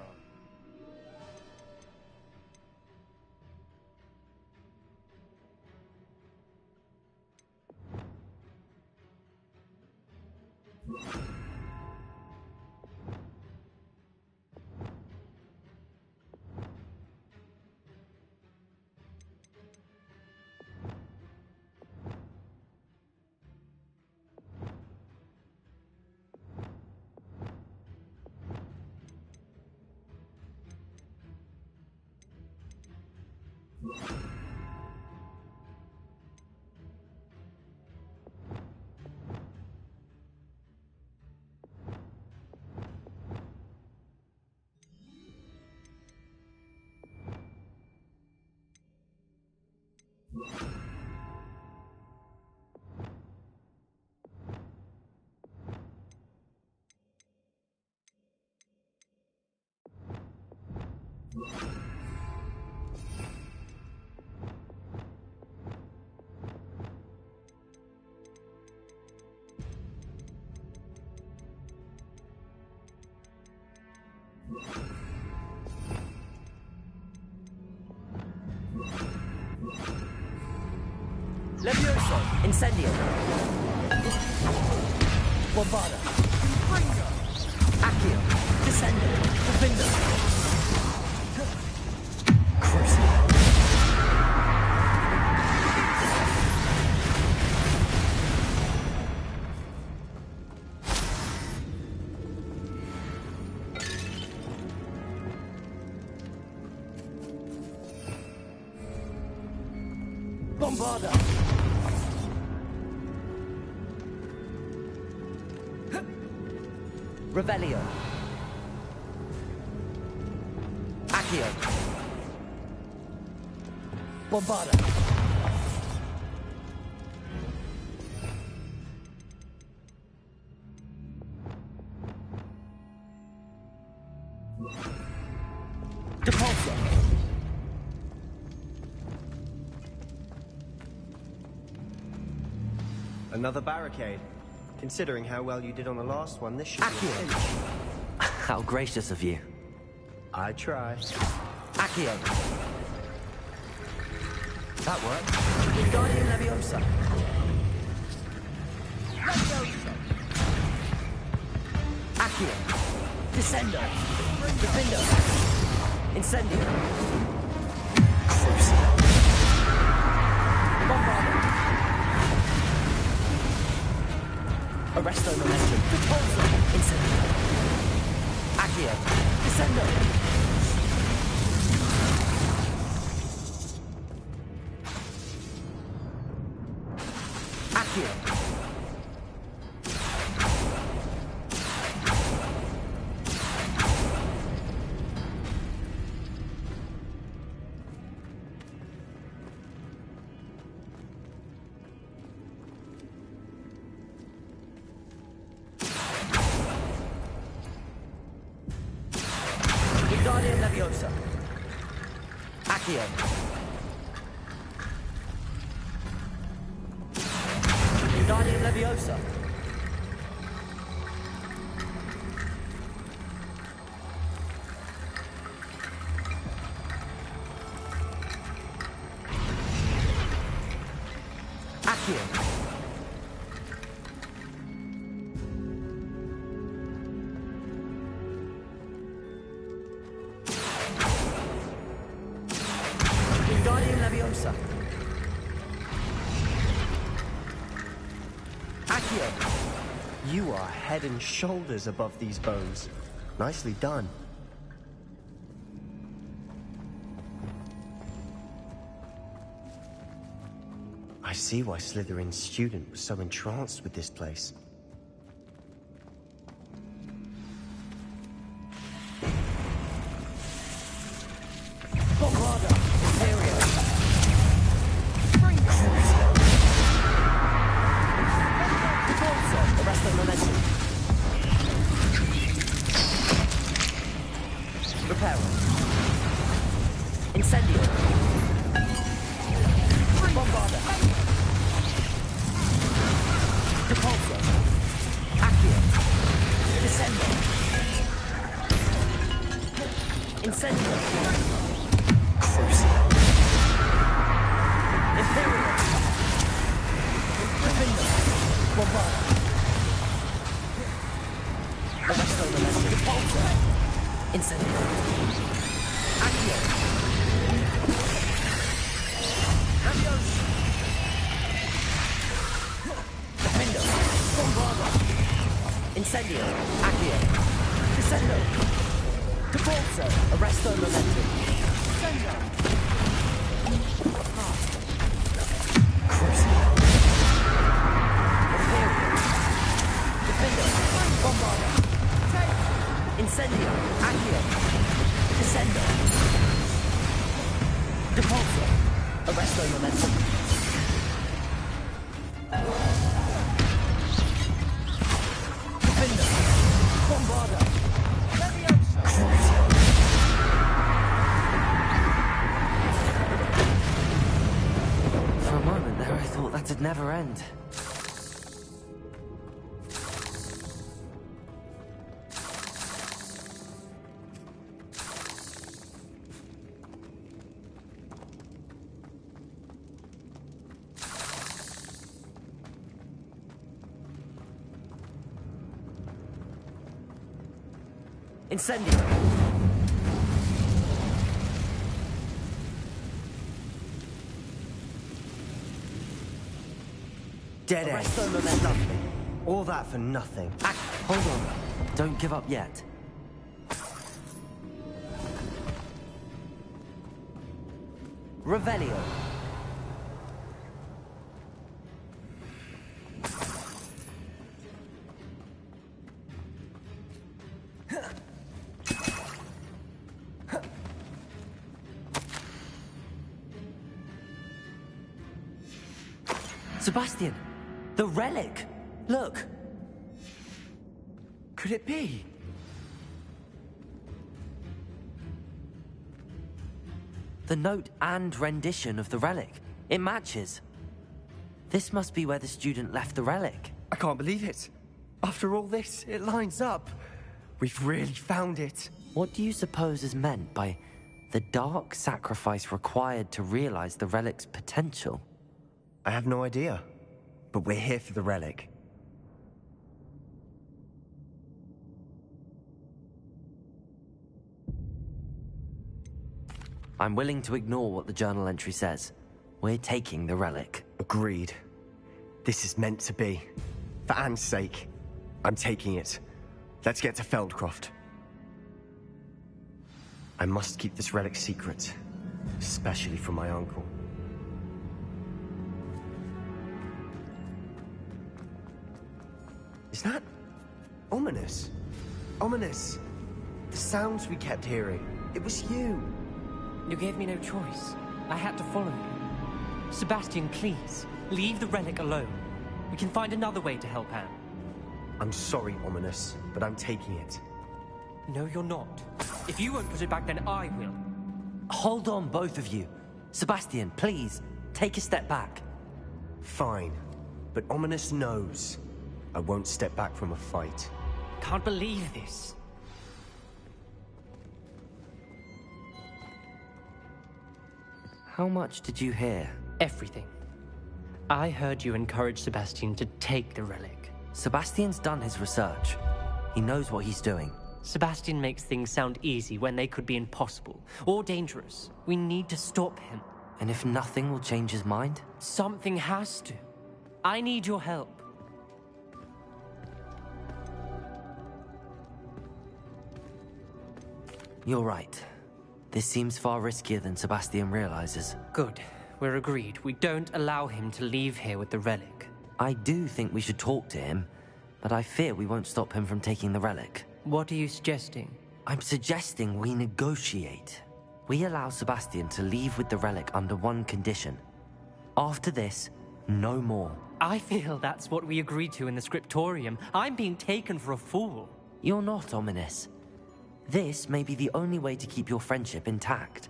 Levioso, Incendio. Bombarda. Accio, Descendo, Defender. Crucible. Bombarda. Revelio. Accio. Bombarda. Depulso. Another barricade. Considering how well you did on the last one, this should be... How gracious of you. I try. Accio. That worked. Wingardium Leviosa. Leviosa. Accio. Descendo. Defendo. Incendio. Crucible. Bombarda. Arresto Momentum. Repulso. Incendio. Accio. Descendo. Accio. Leviosa. Accio. Wingardium Leviosa. Accio. Wingardium Leviosa. Accio. You are head and shoulders above these bones. Nicely done. I see why Slytherin's student was so entranced with this place. Bombarda. Imperio. Deforza. Arresto Momentum. Reparo. Incendio. Bombarda. Repulsor. Accio. Descendo. Incendio. Crucible. Imperial. Defender. Bombarda. Arresto Momentum. Repulsor. Incendio. Accio. Leviosa. Defender. Bombarda. Incendio. Accio. Descendo. Deforza. Arresto Momentum. Descendo. Crucible. Imperial. Defender. Bombarda. Incendio. Accio. Descendo. Deforza. Arresto Momentum. Defender. Bombarda. Leviosa. For a moment there, I thought that'd never end. Incendio. Dead end. Arresto Momentum. All that for nothing. Hold on. Don't give up yet. Revelio. Sebastian! The relic! Look! Could it be? The note and rendition of the relic. It matches. This must be where the student left the relic. I can't believe it. After all this, it lines up. We've really found it. What do you suppose is meant by the dark sacrifice required to realize the relic's potential? I have no idea, but we're here for the relic. I'm willing to ignore what the journal entry says. We're taking the relic. Agreed. This is meant to be. For Anne's sake, I'm taking it. Let's get to Feldcroft. I must keep this relic secret, especially from my uncle. Is that ominous? Ominous. The sounds we kept hearing. It was you. You gave me no choice. I had to follow you. Sebastian, please, leave the relic alone. We can find another way to help Anne. I'm sorry, Ominous, but I'm taking it. No, you're not. If you won't put it back, then I will. Hold on, both of you. Sebastian, please, take a step back. Fine. But Ominous knows I won't step back from a fight. Can't believe this. How much did you hear? Everything. I heard you encourage Sebastian to take the relic. Sebastian's done his research. He knows what he's doing. Sebastian makes things sound easy when they could be impossible or dangerous. We need to stop him. And if nothing will change his mind? Something has to. I need your help. You're right. This seems far riskier than Sebastian realizes. Good. We're agreed. We don't allow him to leave here with the relic. I do think we should talk to him, but I fear we won't stop him from taking the relic. What are you suggesting? I'm suggesting we negotiate. We allow Sebastian to leave with the relic under one condition. After this, no more. I feel that's what we agreed to in the scriptorium. I'm being taken for a fool. You're not, Ominous. This may be the only way to keep your friendship intact.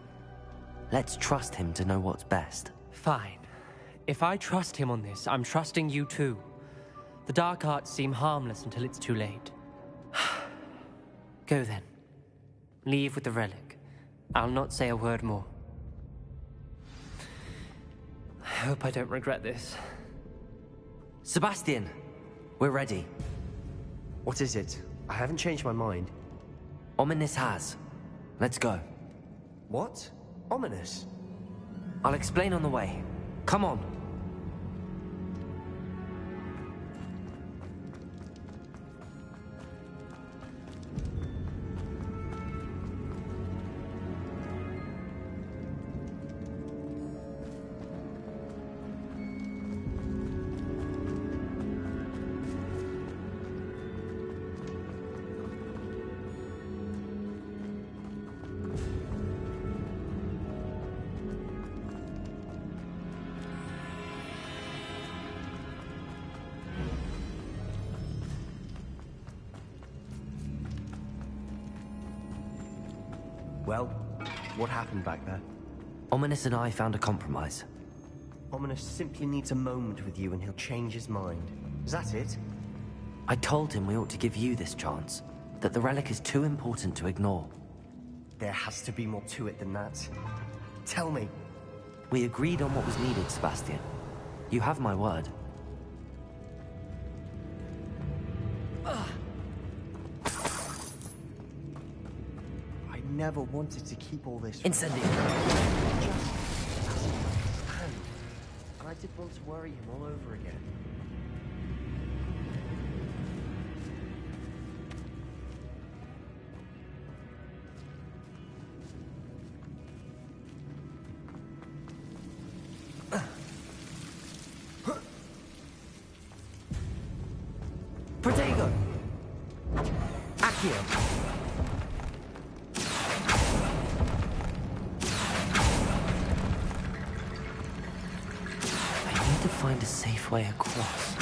Let's trust him to know what's best. Fine. If I trust him on this, I'm trusting you too. The dark arts seem harmless until it's too late. Go then. Leave with the relic. I'll not say a word more. I hope I don't regret this. Sebastian, we're ready. What is it? I haven't changed my mind. Ominous has. Let's go. What? Ominous? I'll explain on the way. Come on. Well, what happened back there? Ominous and I found a compromise. Ominous simply needs a moment with you and he'll change his mind. Is that it? I told him we ought to give you this chance, that the relic is too important to ignore. There has to be more to it than that. Tell me. We agreed on what was needed, Sebastian. You have my word. I never wanted to keep all this. Incendio! And I did want to worry him all over again. Protego! Accio! I need to find a safe way across.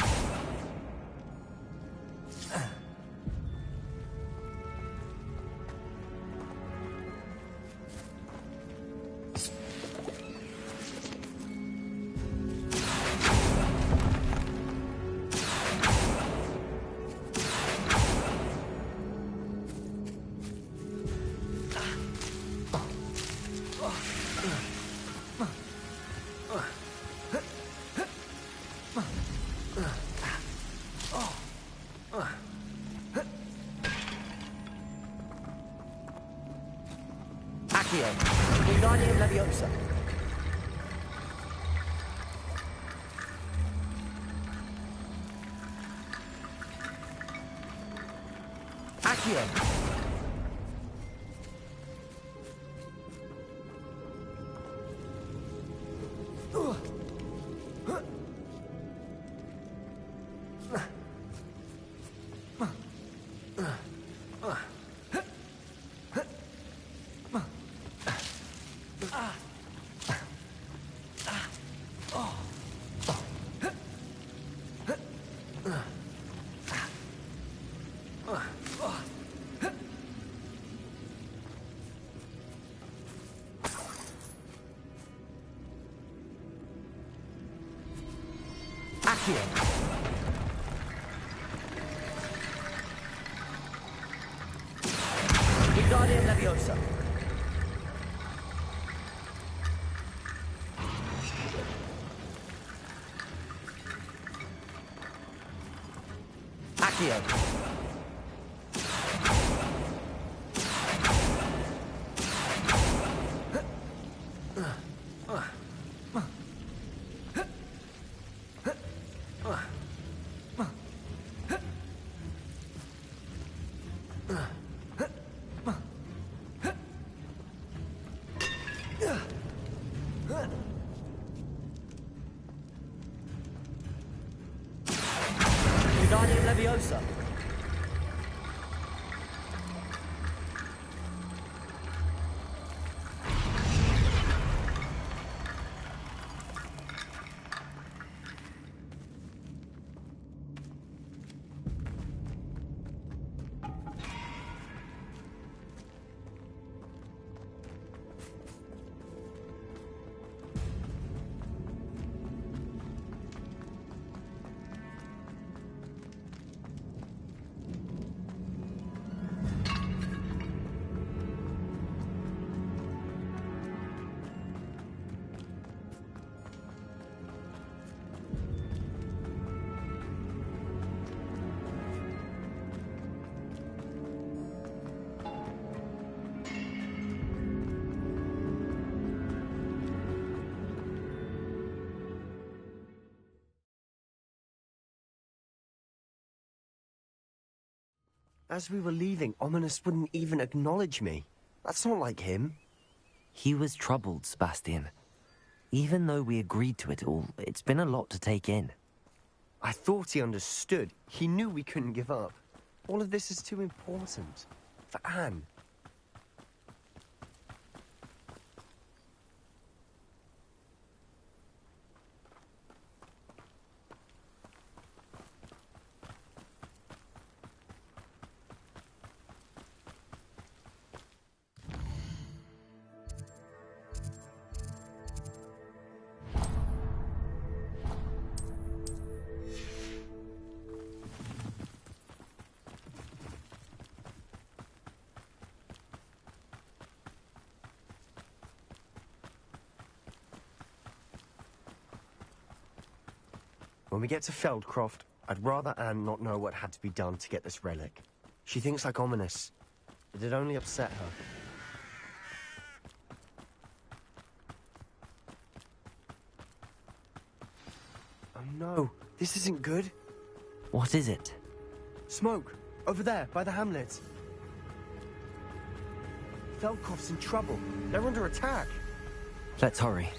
Accio, Wingardium Leviosa. Accio. Accio. Wingardium Leviosa. Accio. Wingardium Leviosa. As we were leaving, Ominous wouldn't even acknowledge me. That's not like him. He was troubled, Sebastian. Even though we agreed to it all, it's been a lot to take in. I thought he understood. He knew we couldn't give up. All of this is too important. For Anne. When we get to Feldcroft, I'd rather Anne not know what had to be done to get this relic. She thinks like Ominous. It'd only upset her. Oh no, this isn't good. What is it? Smoke! Over there, by the hamlet. Feldcroft's in trouble. They're under attack. Let's hurry.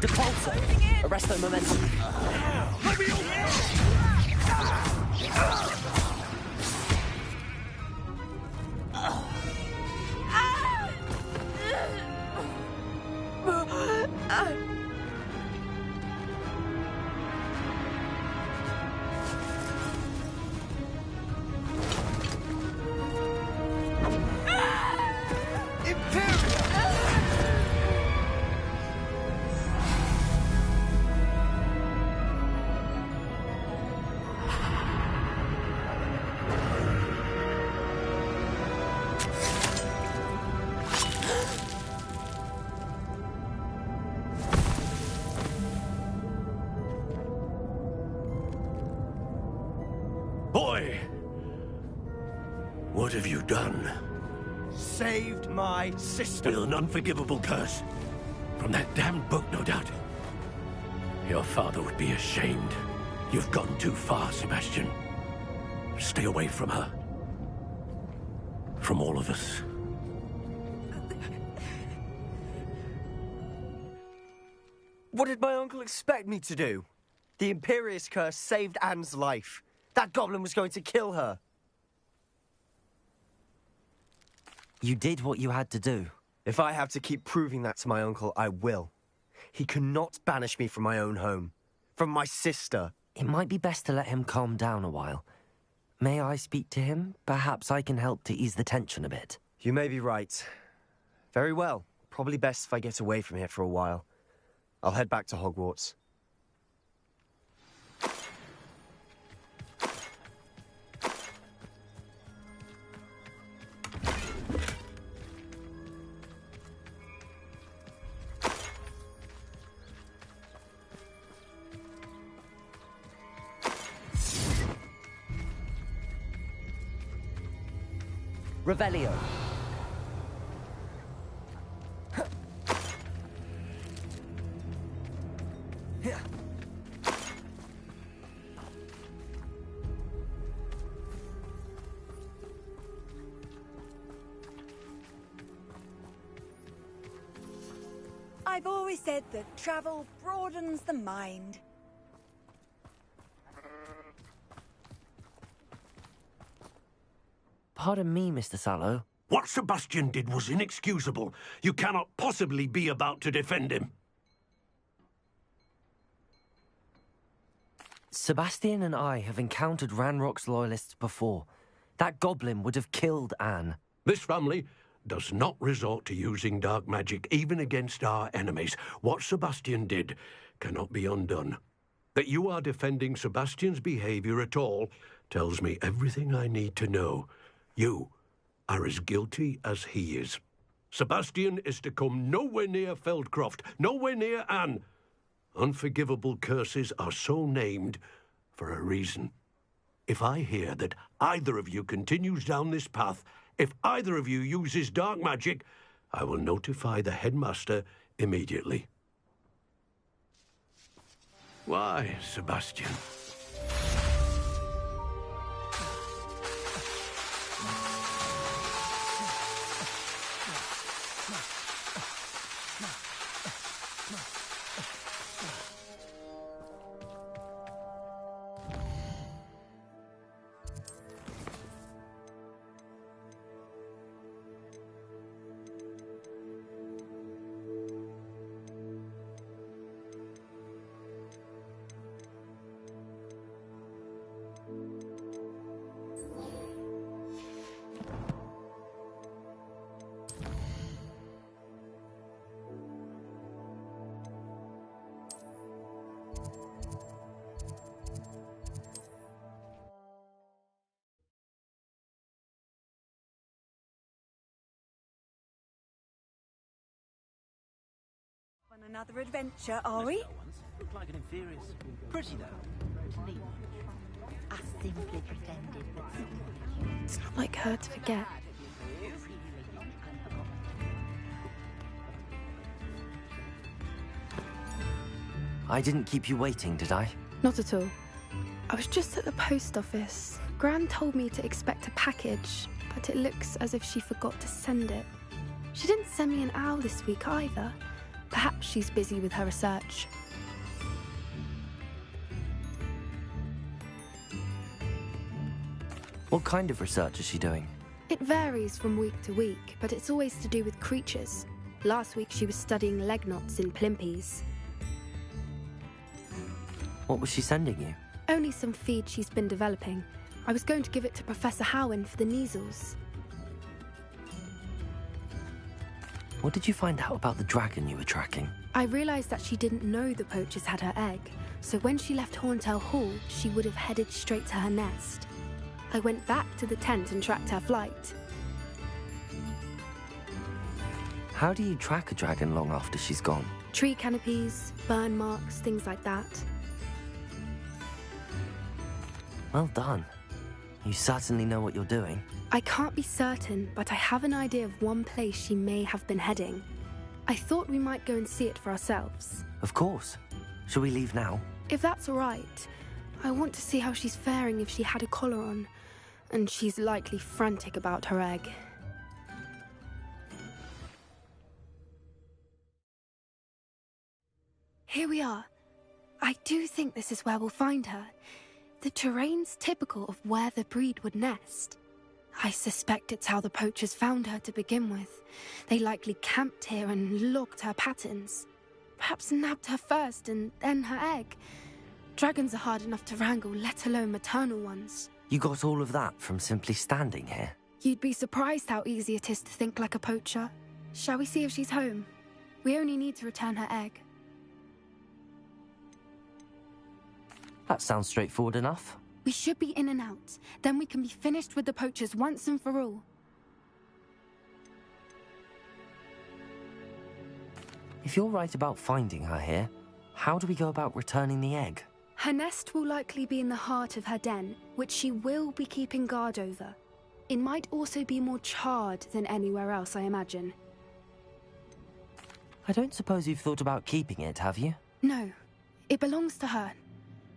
Depulso! Arresto momentum. Boy! What have you done? Saved my sister. With an unforgivable curse. From that damned book, no doubt. Your father would be ashamed. You've gone too far, Sebastian. Stay away from her. From all of us. What did my uncle expect me to do? The Imperious curse saved Anne's life. That goblin was going to kill her. You did what you had to do. If I have to keep proving that to my uncle, I will. He cannot banish me from my own home. From my sister. It might be best to let him calm down a while. May I speak to him? Perhaps I can help to ease the tension a bit. You may be right. Very well. Probably best if I get away from here for a while. I'll head back to Hogwarts. Revelio. I've always said that travel broadens the mind. Pardon me, Mr. Sallow. What Sebastian did was inexcusable. You cannot possibly be about to defend him. Sebastian and I have encountered Ranrock's loyalists before. That goblin would have killed Anne. This family does not resort to using dark magic, even against our enemies. What Sebastian did cannot be undone. That you are defending Sebastian's behavior at all tells me everything I need to know. You are as guilty as he is. Sebastian is to come nowhere near Feldcroft, nowhere near Anne. Unforgivable curses are so named for a reason. If I hear that either of you continues down this path, if either of you uses dark magic, I will notify the headmaster immediately. Why, Sebastian? On another adventure, are we? Look like an inferior. Pretty though. Neat. I simply pretended that It's not like her to forget. I didn't keep you waiting, did I? Not at all. I was just at the post office. Gran told me to expect a package, but it looks as if she forgot to send it. She didn't send me an owl this week either. Perhaps she's busy with her research. What kind of research is she doing? It varies from week to week, but it's always to do with creatures. Last week she was studying leg knots in plimpies. What was she sending you? Only some feed she's been developing. I was going to give it to Professor Howen for the measles. What did you find out about the dragon you were tracking? I realised that she didn't know the poachers had her egg, so when she left Horntail Hall, she would have headed straight to her nest. I went back to the tent and tracked her flight. How do you track a dragon long after she's gone? Tree canopies, burn marks, things like that. Well done. You certainly know what you're doing. I can't be certain, but I have an idea of one place she may have been heading. I thought we might go and see it for ourselves. Of course. Shall we leave now? If that's all right. I want to see how she's faring if she had a collar on. And she's likely frantic about her egg. Here we are. I do think this is where we'll find her. The terrain's typical of where the breed would nest. I suspect it's how the poachers found her to begin with. They likely camped here and logged her patterns. Perhaps nabbed her first and then her egg. Dragons are hard enough to wrangle, let alone maternal ones. You got all of that from simply standing here? You'd be surprised how easy it is to think like a poacher. Shall we see if she's home? We only need to return her egg. That sounds straightforward enough. We should be in and out. Then we can be finished with the poachers once and for all. If you're right about finding her here, how do we go about returning the egg? Her nest will likely be in the heart of her den, which she will be keeping guard over. It might also be more charred than anywhere else, I imagine. I don't suppose you've thought about keeping it, have you? No. It belongs to her.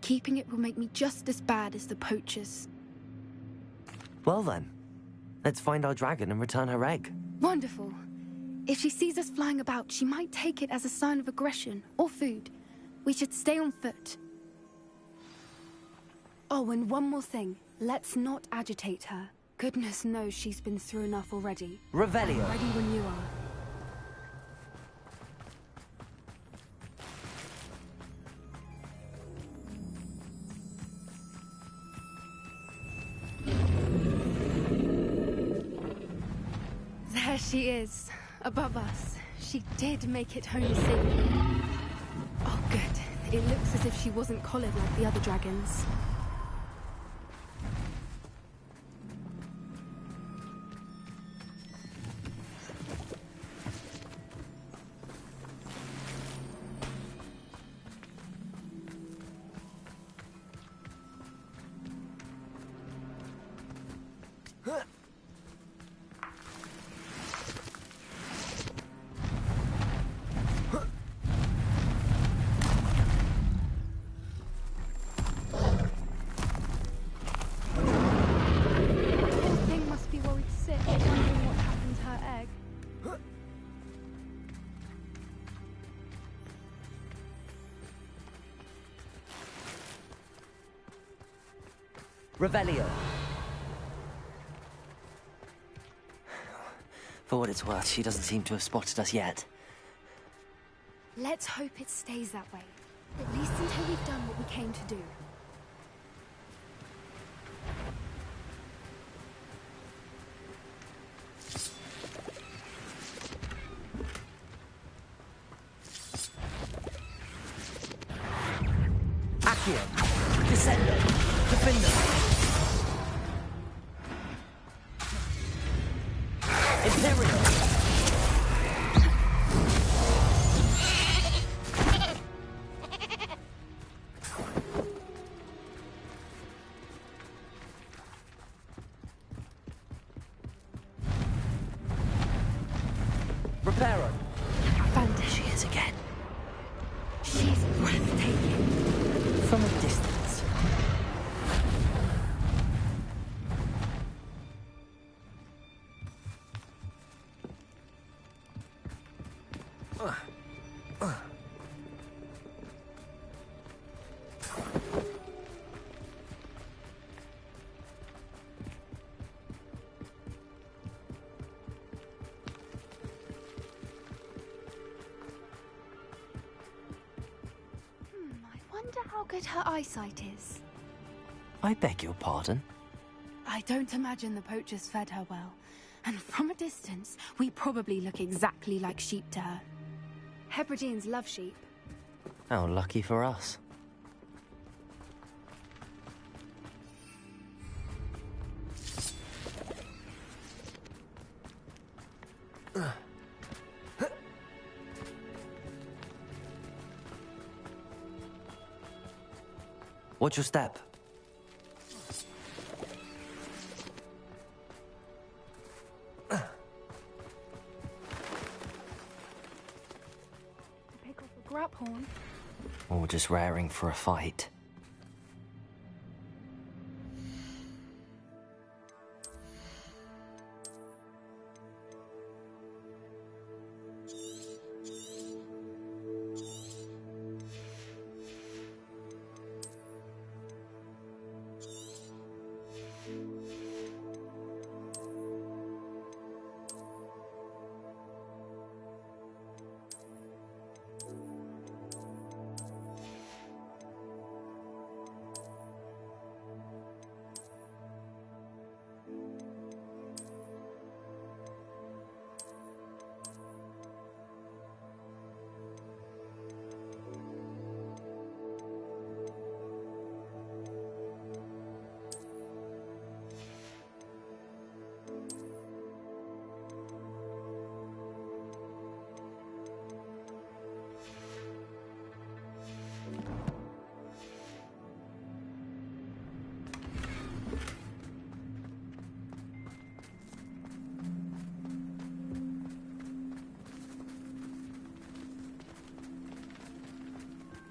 Keeping it will make me just as bad as the poachers. Well then, let's find our dragon and return her egg. Wonderful. If she sees us flying about, she might take it as a sign of aggression or food. We should stay on foot. Oh, and one more thing. Let's not agitate her. Goodness knows she's been through enough already. Revelio. Ready when you are. There she is, above us. She did make it home safely. Oh, good. It looks as if she wasn't collared like the other dragons. Revelio. For what it's worth, she doesn't seem to have spotted us yet. Let's hope it stays that way. At least until we've done what we came to do. Accio. Descendo. Defender. Imperial. Reparo. And there she is again. She's breathtaking. From a distance. I wonder how good her eyesight is. I beg your pardon? I don't imagine the poachers fed her well. And from a distance, we probably look exactly like sheep to her. Hebrideans love sheep. How lucky for us. Watch your step. Pick off a grap horn. Or just raring for a fight.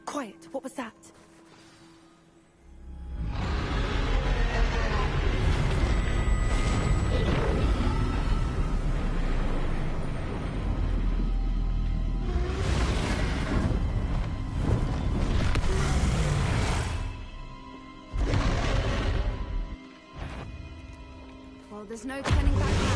Quiet, what was that? Well, there's no turning back now.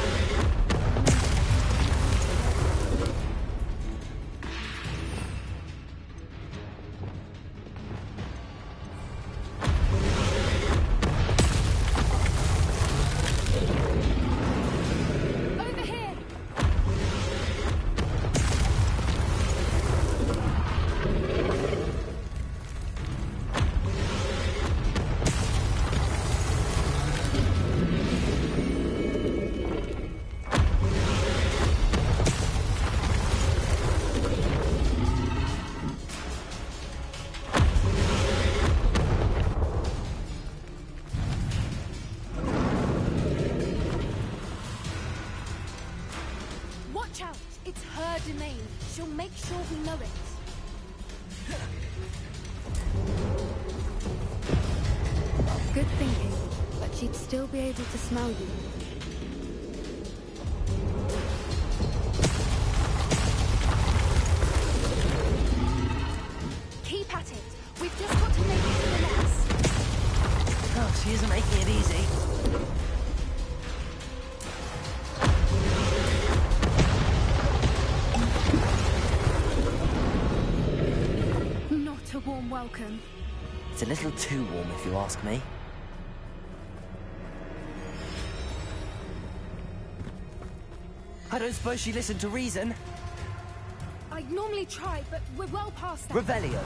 Watch out! It's her domain. She'll make sure we know it. Good thinking, but she'd still be able to smell you. Keep at it. We've just got to make it to the nest. Oh, she isn't making it easy. Not a warm welcome. It's a little too warm, if you ask me. I don't suppose she listened to reason. I'd normally try, but we're well past that. Revelio.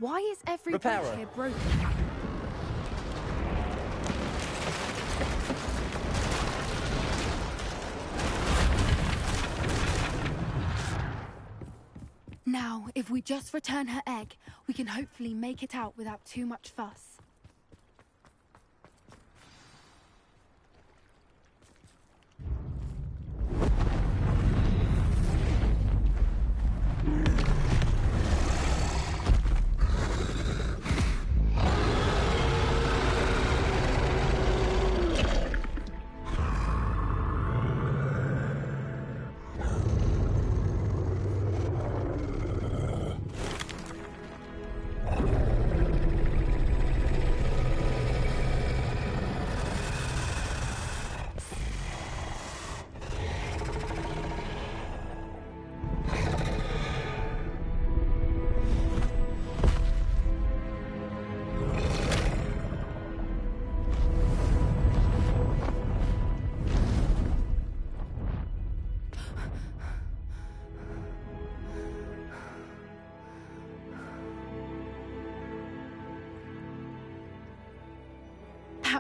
Why is every bridge Repairer. here broken? Now, if we just return her egg, we can hopefully make it out without too much fuss.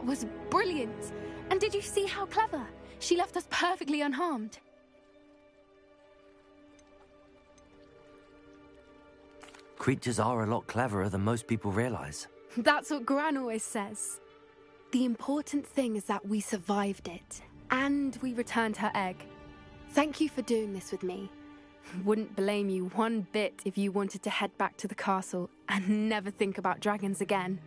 That was brilliant! And did you see how clever? She left us perfectly unharmed. Creatures are a lot cleverer than most people realize. That's what Gran always says. The important thing is that we survived it, and we returned her egg. Thank you for doing this with me. Wouldn't blame you one bit if you wanted to head back to the castle and never think about dragons again.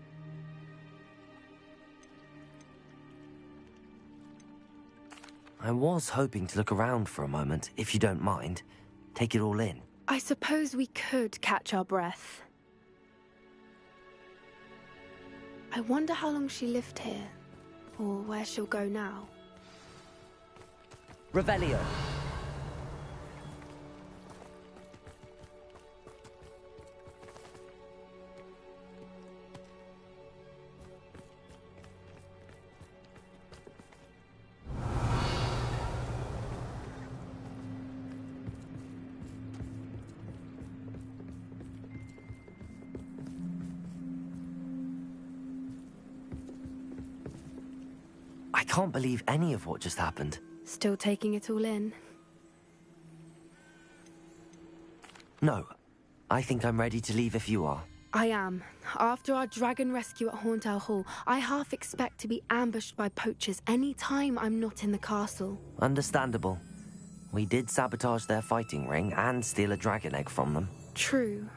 I was hoping to look around for a moment, if you don't mind. Take it all in. I suppose we could catch our breath. I wonder how long she lived here, or where she'll go now. Revelio. I can't believe any of what just happened. Still taking it all in? No, I think I'm ready to leave if you are. I am. After our dragon rescue at Hauntow Hall, I half expect to be ambushed by poachers any time I'm not in the castle. Understandable. We did sabotage their fighting ring and steal a dragon egg from them. True.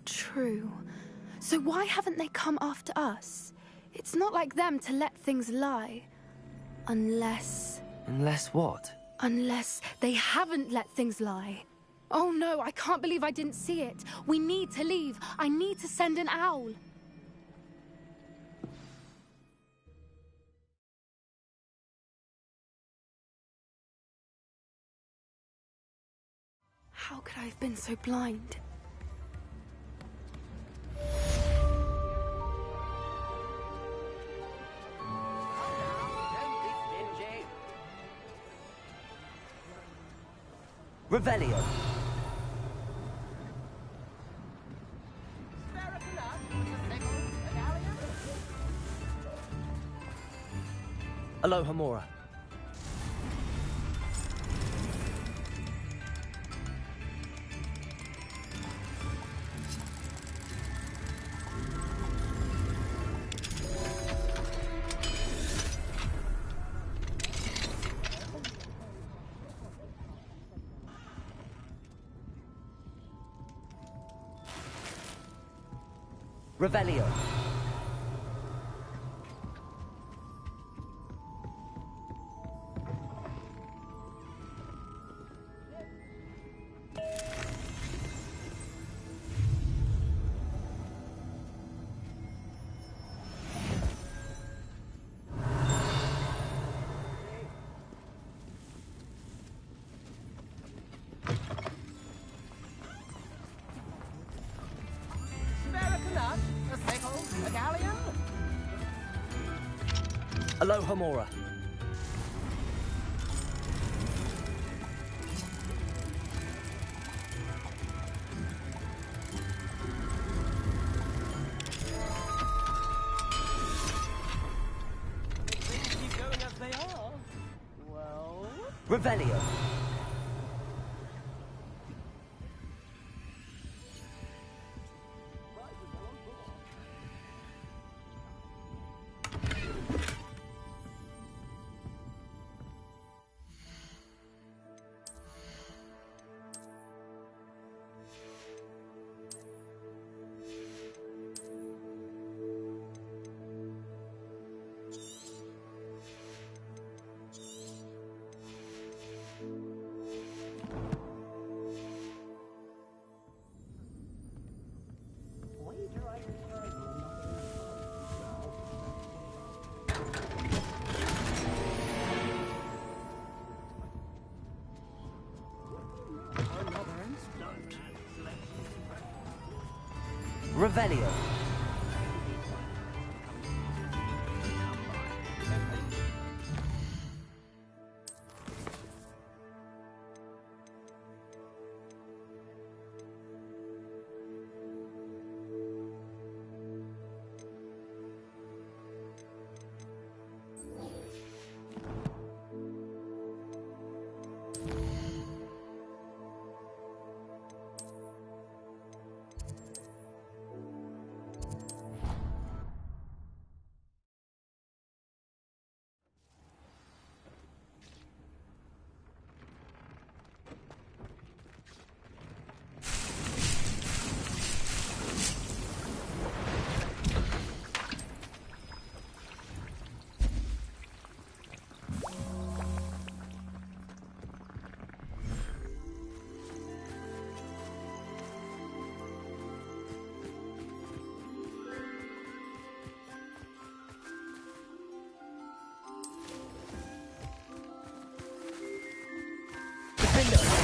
True. So why haven't they come after us? It's not like them to let things lie. Unless... Unless what? Unless they haven't let things lie. Oh no, I can't believe I didn't see it. We need to leave. I need to send an owl. How could I have been so blind? Revelio. Aloha Mora. Revelio. Aloha Mora. Revelio. Revelio. Defender.